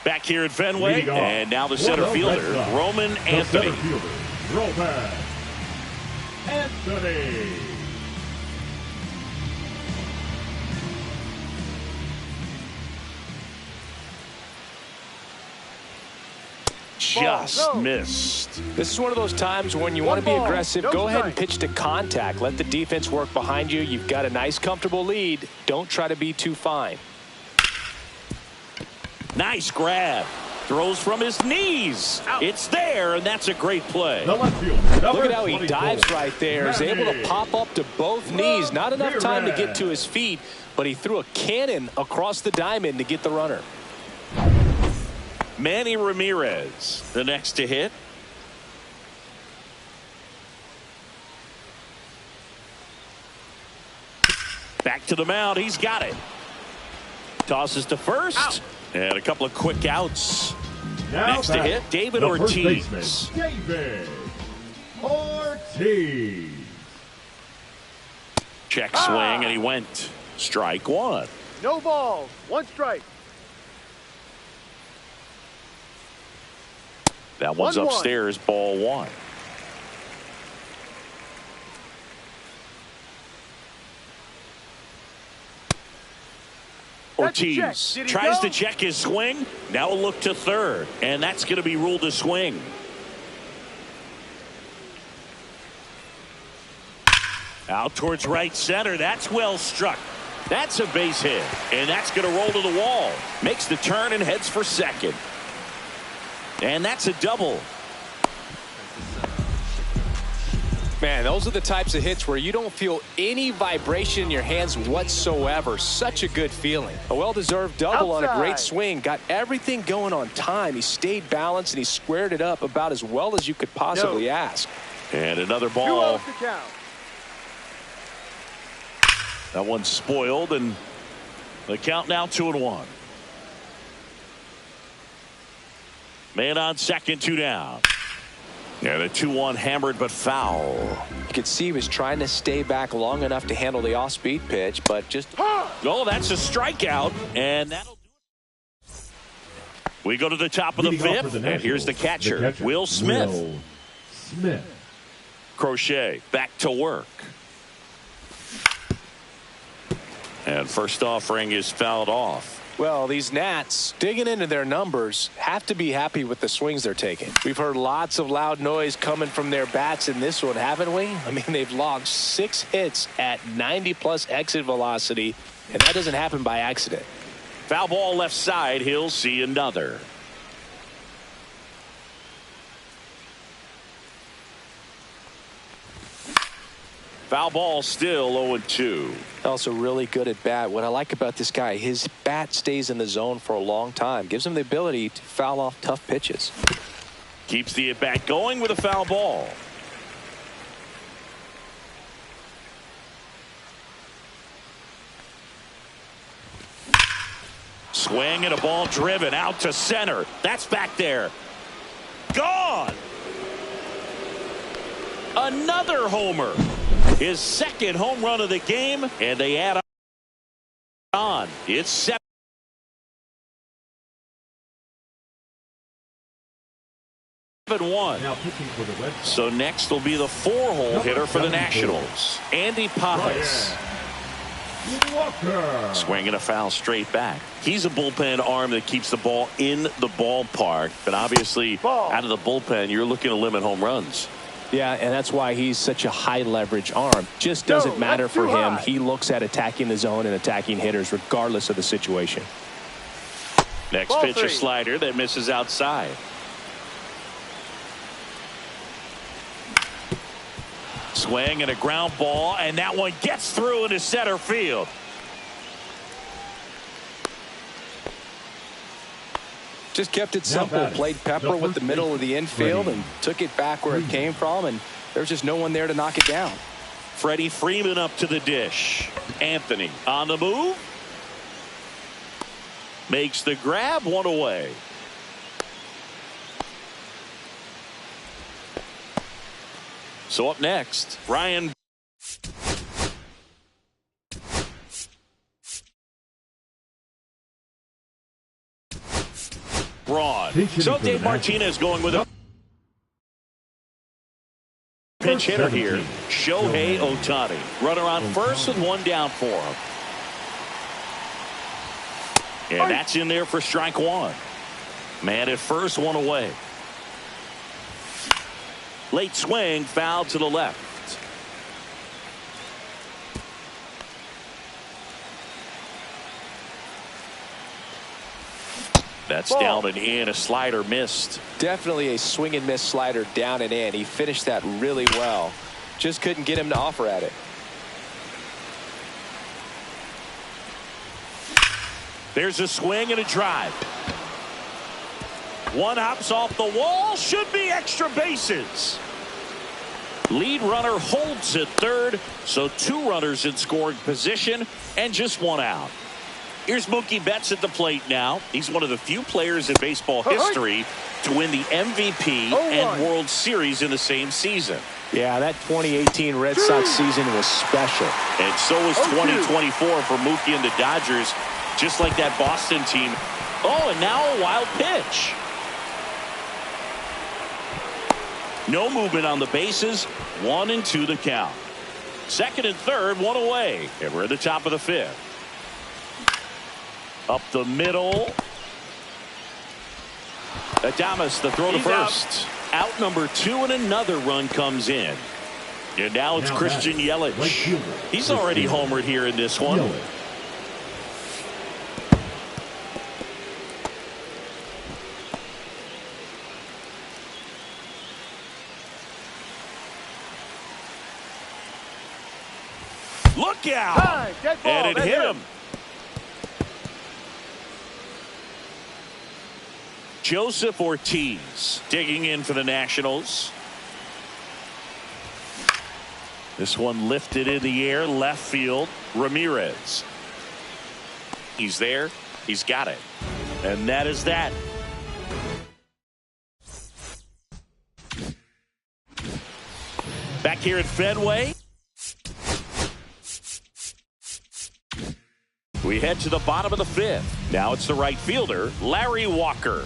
Back here at Fenway, and now the center fielder, Roman Anthony. Roman Anthony. Just missed. This is one of those times when you want to be aggressive. Go ahead and pitch to contact. Let the defense work behind you. You've got a nice, comfortable lead. Don't try to be too fine. Nice grab. Throws from his knees. It's there, and that's a great play. Look at how he dives right there. He's able to pop up to both knees. Not enough time to get to his feet, but he threw a cannon across the diamond to get the runner. Manny Ramirez, the next to hit. Back to the mound. He's got it. Tosses to first. And a couple of quick outs. Now next to hit, David Ortiz. David Ortiz. Check swing, and he went. Strike 1. No ball. 1 strike. That one's upstairs, ball 1. Ortiz tries to check his swing. Now a look to third, and that's going to be ruled a swing. Out towards right center. That's well struck. That's a base hit, and that's going to roll to the wall. Makes the turn and heads for second. And that's a double. Man, those are the types of hits where you don't feel any vibration in your hands whatsoever. Such a good feeling. A well-deserved double on a great swing. Got everything going on time. He stayed balanced, and he squared it up about as well as you could possibly ask. And another ball. That one's spoiled, and the count now 2-1. Man on second, 2 down. Yeah, the 2-1 hammered but foul. You could see he was trying to stay back long enough to handle the off-speed pitch, but just... Oh, that's a strikeout, and that'll do it. We go to the top of the fifth, and here's the catcher, Will Smith. Crochet back to work. And first offering is fouled off. Well, these Nats, digging into their numbers, have to be happy with the swings they're taking. We've heard lots of loud noise coming from their bats in this one, haven't we? I mean, they've logged 6 hits at 90+ exit velocity, and that doesn't happen by accident. Foul ball left side. He'll see another. Foul ball still 0-2. Also really good at bat. What I like about this guy, his bat stays in the zone for a long time. Gives him the ability to foul off tough pitches. Keeps the at-bat going with a foul ball. Swing and a ball driven out to center. That's back there. Gone. Another homer. His second home run of the game, and they add on. It's 7-1. So next will be the 4-hole hitter for the Nationals, Andy Pappas. Swinging a foul straight back. He's a bullpen arm that keeps the ball in the ballpark, but obviously out of the bullpen, you're looking to limit home runs. Yeah, and that's why he's such a high leverage arm. Just doesn't matter for him. He looks at attacking the zone and attacking hitters regardless of the situation. Next pitch, a slider that misses outside. Swing and a ground ball, and that one gets through into center field. Just kept it simple. Played pepper with the middle of the infield and took it back where it came from, and there's just no one there to knock it down. Freddie Freeman up to the dish. Anthony on the move. Makes the grab, 1 away. So up next, Ryan. Broad. So Dave Martinez going with a pinch hitter here. Shohei Ohtani. Runner on first with 1 down for him. And that's in there for strike 1. Man at first, 1 away. Late swing, foul to the left. That's down and in. A slider missed. Definitely a swing and miss slider down and in. He finished that really well. Just couldn't get him to offer at it. There's a swing and a drive. One hops off the wall. Should be extra bases. Lead runner holds at third. So 2 runners in scoring position and just 1 out. Here's Mookie Betts at the plate now. He's one of the few players in baseball history to win the MVP and World Series in the same season. Yeah, that 2018 Red Sox season was special. And so was 2024 for Mookie and the Dodgers, just like that Boston team. Oh, and now a wild pitch. No movement on the bases. 1 and 2 the count. Second and third, 1 away. And we're at the top of the 5th. Up the middle. Adames, the throw to first. Out number 2, and another run comes in. And now it's Christian Yelich. He's already homered here in this one. Look out! And it hit him. Joseph Ortiz digging in for the Nationals. This one lifted in the air, left field. Ramirez. He's there. He's got it. And that is that. Back here at Fenway. We head to the bottom of the 5th. Now it's the right fielder, Larry Walker.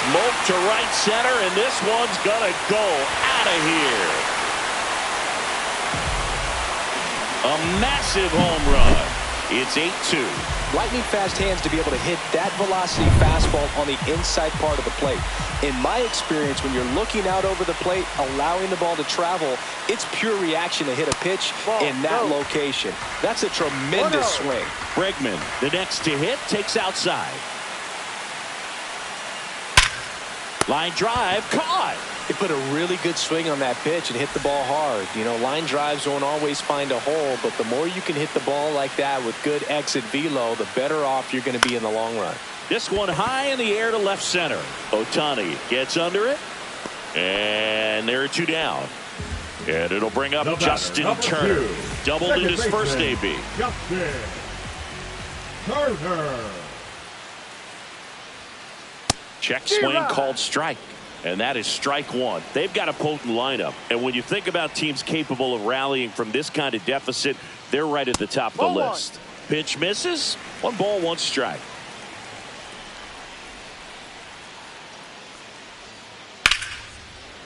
Smoke to right center, and this one's gonna go out of here. A massive home run. It's 8-2. Lightning fast hands to be able to hit that velocity fastball on the inside part of the plate. In my experience, when you're looking out over the plate, allowing the ball to travel, it's pure reaction to hit a pitch in that location. That's a tremendous swing. Bregman, the next to hit, takes outside. Line drive, caught. They put a really good swing on that pitch and hit the ball hard. You know, line drives won't always find a hole, but the more you can hit the ball like that with good exit velo, the better off you're going to be in the long run. This one high in the air to left center. Ohtani gets under it. And there are 2 down. And it'll bring up Justin Turner. Doubled in his first AB. Justin Turner. Check swing called strike. And that is strike 1. They've got a potent lineup. And when you think about teams capable of rallying from this kind of deficit, they're right at the top of the list. Pitch misses. 1 ball, 1 strike.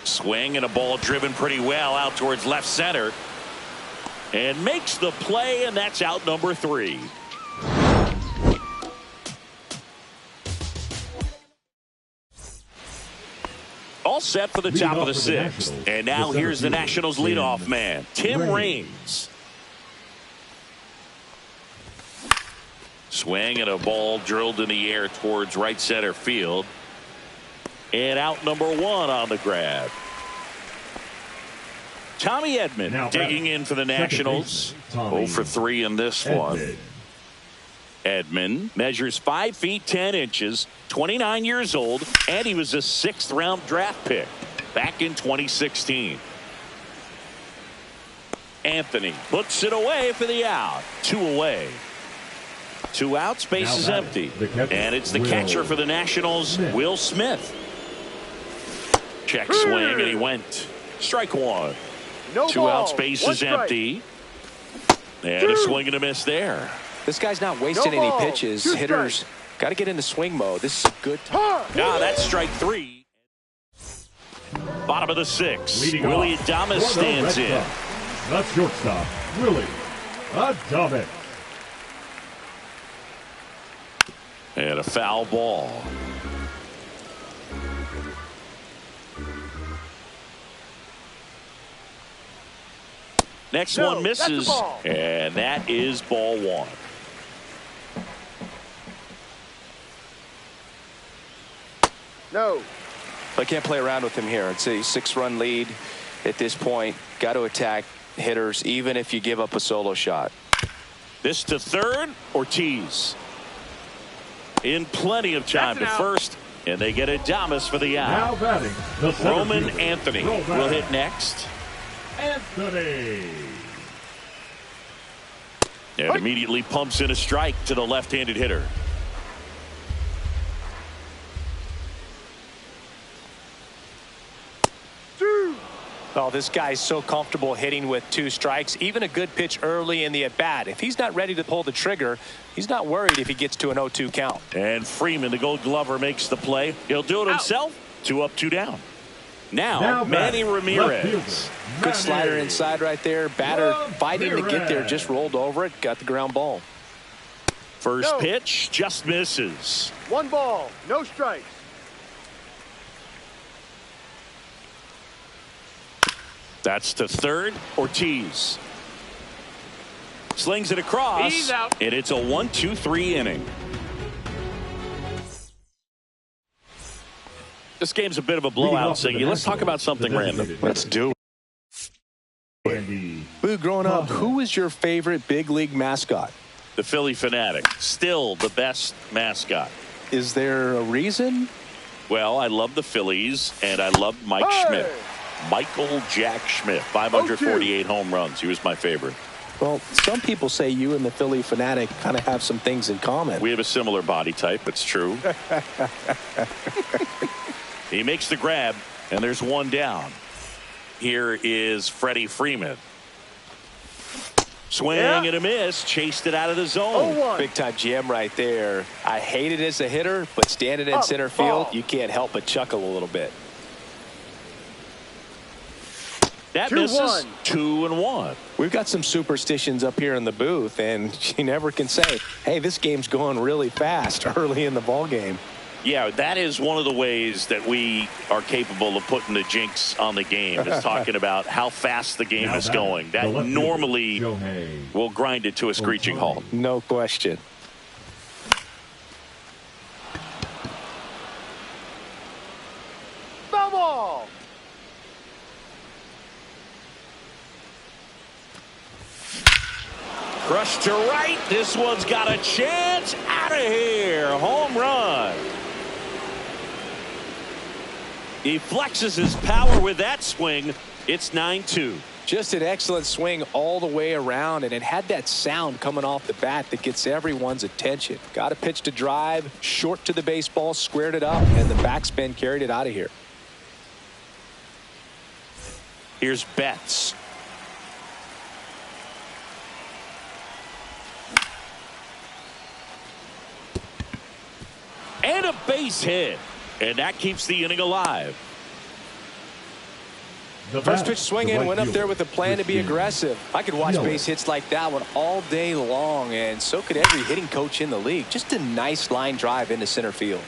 Swing and a ball driven pretty well out towards left center. And makes the play, and that's out number 3. All set for the top of the 6th. And now here's the Nationals leadoff man, Tim Raines. Swing and a ball drilled in the air towards right center field. And out number 1 on the grab. Tommy Edman digging in for the Nationals. 0 for 3 in this one. Edman measures 5 feet 10 inches, 29 years old, and he was a 6th round draft pick back in 2016. Anthony puts it away for the out. 2 away. 2 outs, base is empty. And it's the catcher for the Nationals, Will Smith. Check swing, and he went. Strike 1. 2 outs, base is empty. And a swing and a miss there. This guy's not wasting any pitches. Hitters got to get into swing mode. This is a good time. Now that's strike 3. Bottom of the 6th. Willie Adames stands in. The shortstop, Willie Adames. And a foul ball. Next one misses, and that is ball 1. No. I can't play around with him here. It's a 6-run lead at this point. Got to attack hitters, even if you give up a solo shot. This to third, Ortiz. In plenty of time to first, and they get Adames for the out. Now batting, the Roman Anthony will hit next. Anthony. And immediately pumps in a strike to the left-handed hitter. Oh, this guy's so comfortable hitting with 2 strikes. Even a good pitch early in the at-bat. If he's not ready to pull the trigger, he's not worried if he gets to an 0-2 count. And Freeman, the Gold Glover, makes the play. He'll do it himself. 2 up, 2 down. Now Manny Ramirez. Good slider inside right there. Batter fighting to get there, just rolled over it, got the ground ball. First pitch just misses. 1 ball, no strikes. That's to third. Ortiz slings it across. He's out. And it's a 1-2-3 inning. This game's a bit of a blowout, Siggy. Let's talk about something random. Let's do it. Boo, growing up, who was your favorite big league mascot? The Philly Fanatic. Still the best mascot. Is there a reason? Well, I love the Phillies, and I loved Mike Schmidt. Michael Jack Schmidt, 548 home runs. He was my favorite. Well, some people say you and the Philly Fanatic kind of have some things in common. We have a similar body type. It's true. He makes the grab, and there's one down. Here is Freddie Freeman. Swing and a miss. Chased it out of the zone. Big time jam right there. I hate it as a hitter, but standing in center field, you can't help but chuckle a little bit. That misses. 2-1. We've got some superstitions up here in the booth, and you never can say, hey, this game's going really fast early in the ball game. Yeah, that is one of the ways that we are capable of putting the jinx on the game, is talking about how fast the game is going. That normally will grind it to a screeching halt. No question. Foul ball. Crushed to right. This one's got a chance. Out of here. Home run. He flexes his power with that swing. It's 9-2. Just an excellent swing all the way around, and it had that sound coming off the bat that gets everyone's attention. Got a pitch to drive, short to the baseball, squared it up, and the backspin carried it out of here. Here's Betts. And a base hit. And that keeps the inning alive. First pitch swinging, went up there with a plan to be aggressive. I could watch base hits like that one all day long, and so could every hitting coach in the league. Just a nice line drive into center field.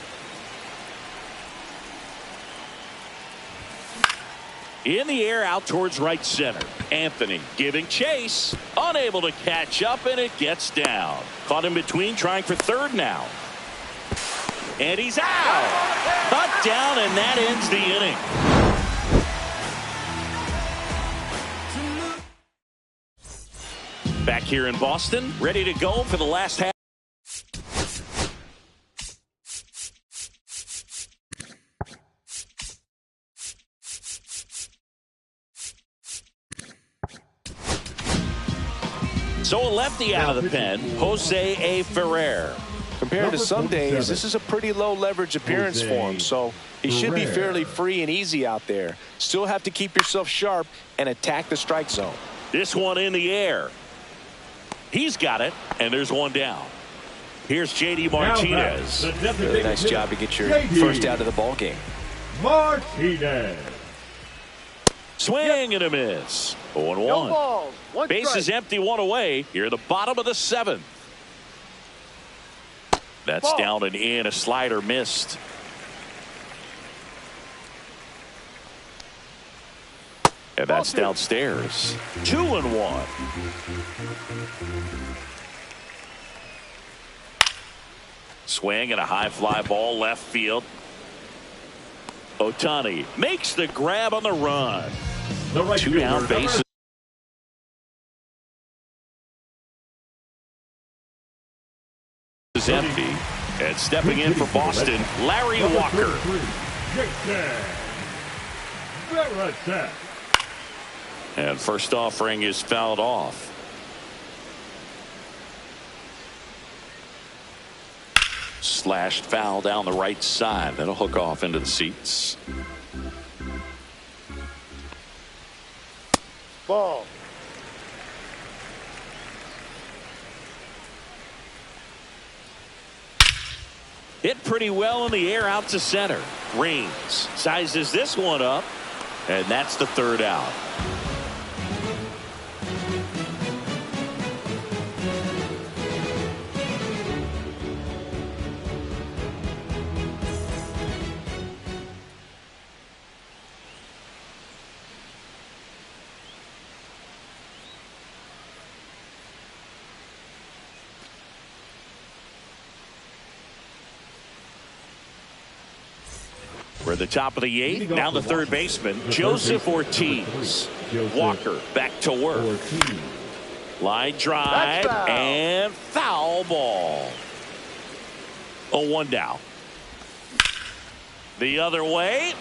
In the air out towards right center. Anthony giving chase. Unable to catch up, and it gets down. Caught in between, trying for third now. And he's out. Cut down, and that ends the inning. Back here in Boston, ready to go for the last half. So a lefty out of the pen, Jose A. Ferrer. Compared to some days, this is a pretty low leverage appearance for him, so he should be fairly free and easy out there. Still have to keep yourself sharp and attack the strike zone. This one in the air. He's got it, and there's one down. Here's J.D. Martinez. Really nice job to get your first out of the ball game. Martinez. Swing and a miss. 0-1. No balls. One Base strike. is empty, one away. Here at the bottom of the seventh. That's down and in. A slider missed. And that's downstairs. 2-1. Swing and a high fly ball left field. Ohtani makes the grab on the run. Two down bases. Is empty, and stepping in for Boston, Larry Walker. And first offering is fouled off. Slashed foul down the right side. That'll hook off into the seats. Ball. Hit pretty well in the air out to center. Raines sizes this one up. And that's the third out. We're at the top of the eighth. Now the third baseman, Joseph Ortiz. Walker back to work. Line drive and foul ball. 0-1 down. The other way.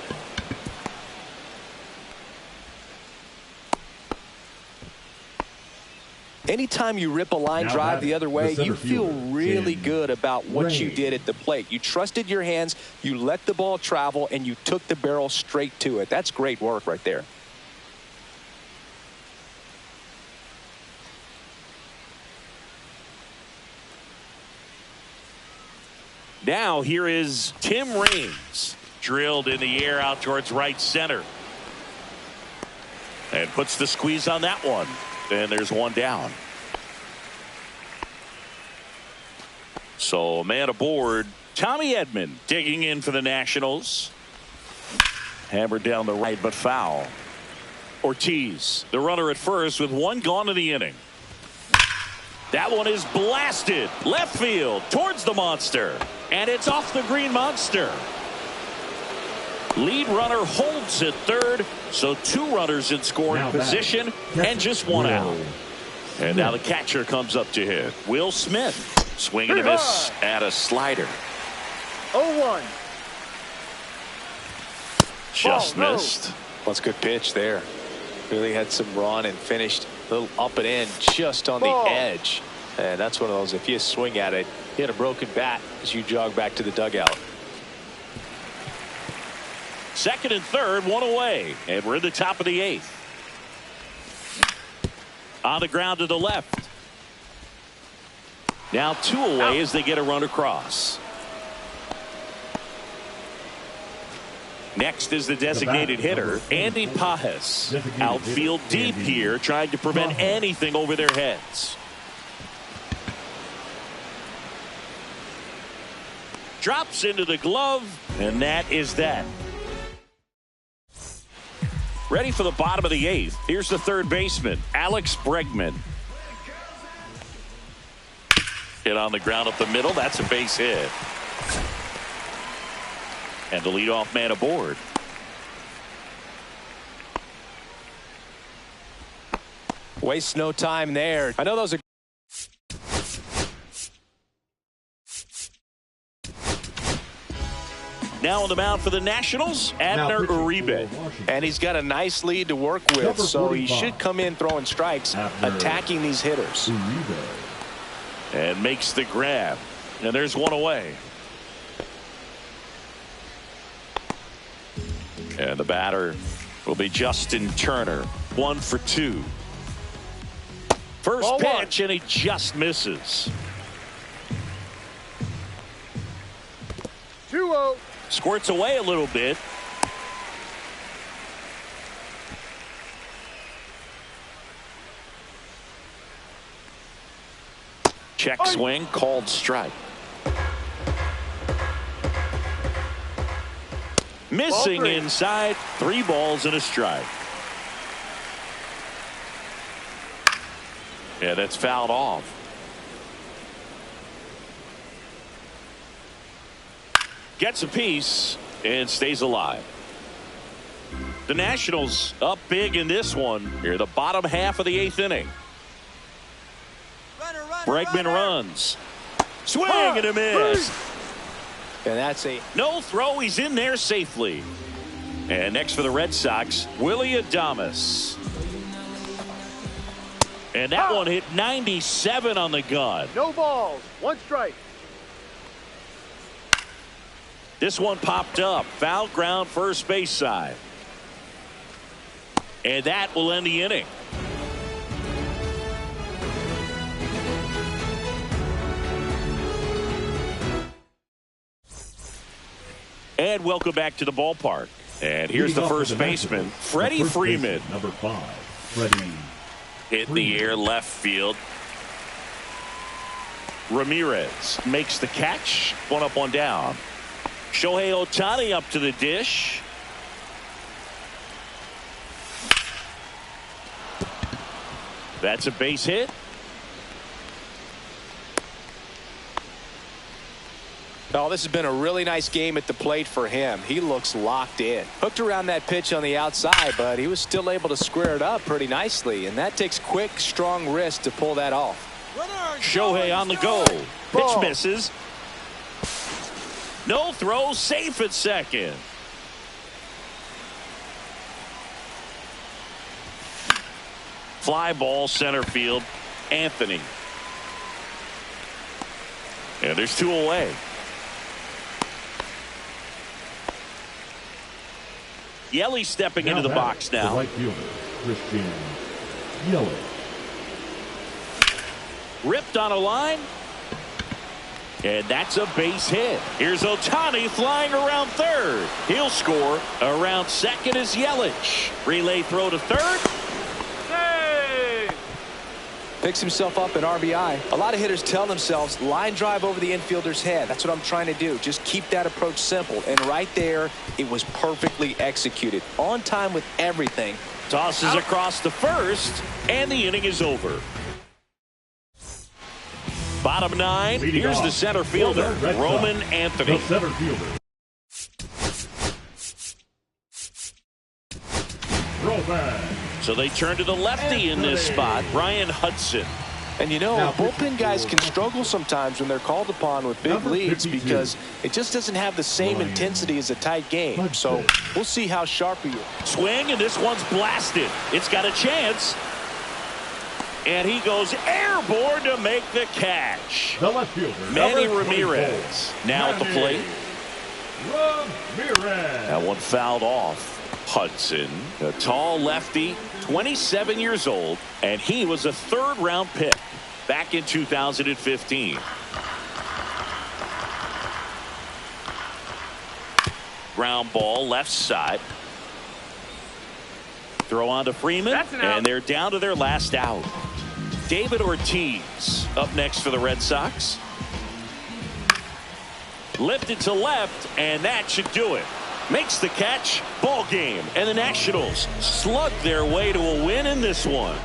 Anytime you rip a line drive the other way, you feel really good about what you did at the plate. You trusted your hands, you let the ball travel, and you took the barrel straight to it. That's great work right there. Now here is Tim Raines. Drilled in the air out towards right center. And puts the squeeze on that one. And there's one down. So man aboard. Tommy Edman digging in for the Nationals. Hammered down the right but foul. Ortiz, the runner at first with one gone in the inning. That one is blasted left field towards the monster. And it's off the green monster. Lead runner holds at third. So two runners in scoring position and just one out. And now the catcher comes up to hit. Will Smith swinging a miss at a slider. 0-1. Just missed. Well, it's a good pitch there. Really had some run and finished a little up and in just on the edge. And that's one of those, if you swing at it, you had a broken bat as you jog back to the dugout. Second and third, one away. And we're in the top of the eighth. On the ground to the left. Now two away as they get a run across. Next is the designated hitter, Andy Pajes. Outfield deep here, trying to prevent anything over their heads. Drops into the glove, and that is that. Ready for the bottom of the eighth. Here's the third baseman, Alex Bregman. Hit on the ground up the middle. That's a base hit. And the leadoff man aboard. Waste no time there. I know those are. Now on the mound for the Nationals, Abner Uribe. And he's got a nice lead to work with, so he should come in throwing strikes, attacking these hitters. And makes the grab. And there's one away. And the batter will be Justin Turner. 1 for 2. First pitch, and he just misses. 2-0. Squirts away a little bit. Check swing, called strike. Missing inside, 3 balls and a strike. Yeah, that's fouled off. Gets a piece and stays alive. The Nationals up big in this one. Here, the bottom half of the 8th inning. Bregman runs. Swing and a miss. And that's a no throw. He's in there safely. And next for the Red Sox, Willie Adames. And that one hit 97 on the gun. No balls. 1 strike. This one popped up. Foul ground first base side. And that will end the inning. And welcome back to the ballpark. And here's the first baseman, Freddie Freeman. Number 5, Freddie. Hit in the air, left field. Ramirez makes the catch. 1 up, 1 down. Shohei Ohtani up to the dish. That's a base hit. Oh, this has been a really nice game at the plate for him. He looks locked in. Hooked around that pitch on the outside, but he was still able to square it up pretty nicely. And that takes quick, strong wrist to pull that off. Shohei on the go. Pitch misses. No throw, safe at second. Fly ball, center field, Anthony. And there's 2 away. Yelly stepping into the box now. The right fielder, Christian Yelly. Ripped on a line. And that's a base hit. Here's Ohtani flying around third. He'll score. Around second is Yelich. Relay throw to third. Picks himself up an RBI. A lot of hitters tell themselves line drive over the infielder's head. That's what I'm trying to do. Just keep that approach simple. And right there, it was perfectly executed. On time with everything. Tosses across the first, and the inning is over. Bottom 9, here's the center fielder, Roman Anthony. The center fielder. Roman. So they turn to the lefty in this spot, Ryan Hudson. And you know, bullpen guys can struggle sometimes when they're called upon with big leads because it just doesn't have the same intensity as a tight game. So we'll see how sharp he is. Swing, and this one's blasted. It's got a chance. And he goes airborne to make the catch. The left fielder, Manny Ramirez now at the plate. Ramirez. That one fouled off. Hudson, a tall lefty, 27 years old, and he was a 3rd-round pick back in 2015. Ground ball left side. Throw on to Freeman, and they're down to their last out. David Ortiz up next for the Red Sox. Lifted to left, and that should do it. Makes the catch, ball game, and the Nationals slug their way to a win in this one.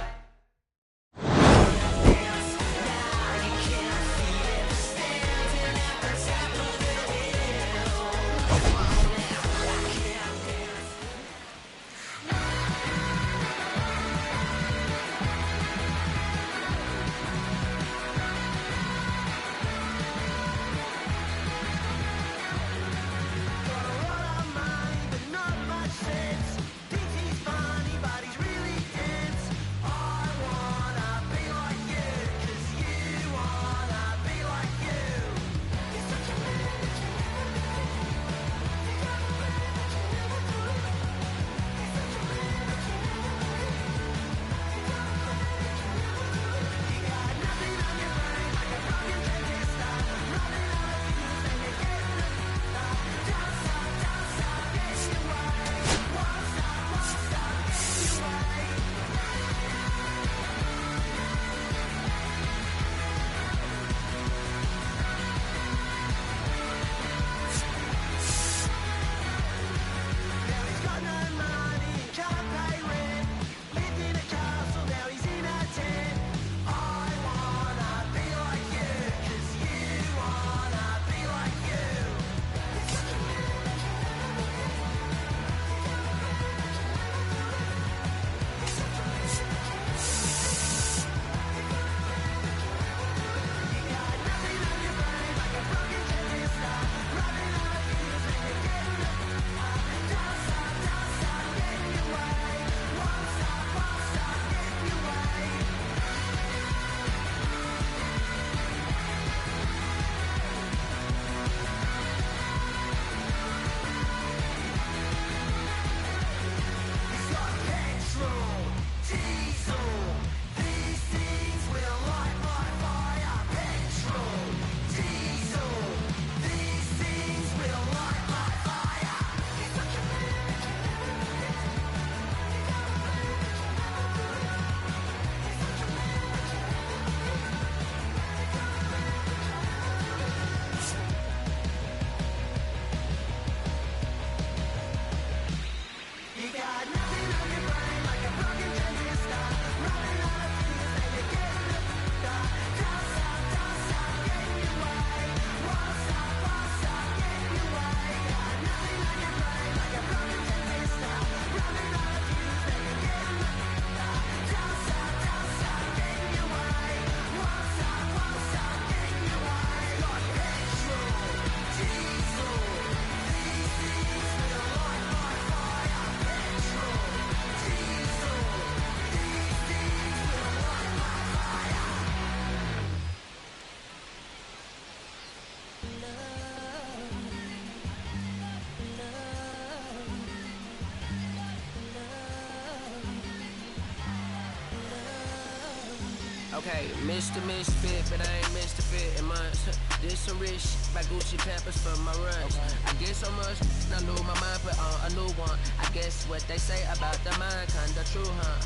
Okay, Mr. Misfit, but I ain't Mr. Fit in months. This some rich shit by Gucci Pampers for my runs. I get so much, I lose my mind, put on a new one. I guess what they say about the mind, kinda true, huh?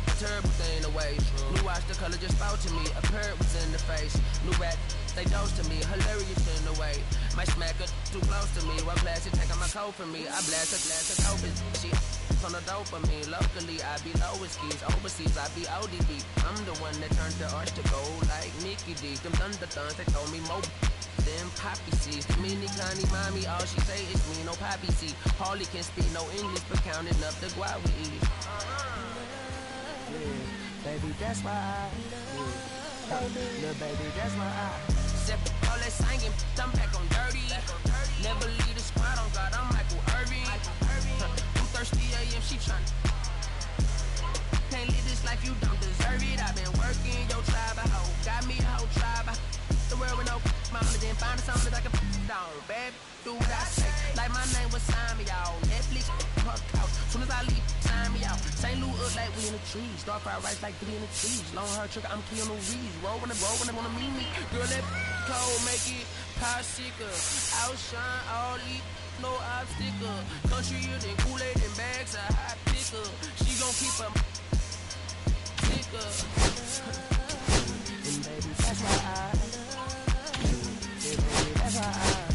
A terrible thing to waste. New watch, the color just spoke to me. A bird was in the face. New rat, they dose to me. Hilarious in the way. My smacker too close to me. One plastic taking my coat from me. I blast a glass of dope. She on the dopamine. Locally, I be low with skis. Overseas, I be ODB. I'm the one that turned the arch to gold like Mickey D. Them thunder thuns, they told me more than poppy seeds. Mini Connie mommy, all she say is me, no poppy seed. Hardly can speak no English, but counting up the guap we eat. Yeah, baby, that's why I. Little baby, that's why I. Except all that singing, I'm back on dirty. Never leave the squad on God, I'm Michael Irving. I'm thirsty AM, she tryna. Can't live this life, you don't deserve it. I've been working, your tribe, a hoe. Got me a whole tribe. The world with no mama, then find something that I can down. Bad, do what I say. Like my name was sign me out. Netflix, her couch. Soon as I leave, sign me out. St. Louis up like we in the trees. Dark fried rice like 3 in the trees. Long hair trigger, I'm Keanu Reeves. Roll when they wanna meet me. Girl, that cold, make it popsicle. Outshine all these, no obstacle. Country, then Kool-Aid and bags of hot pickle. She gon' keep her ticker. And baby, that's why I. Yeah, baby, that's why I.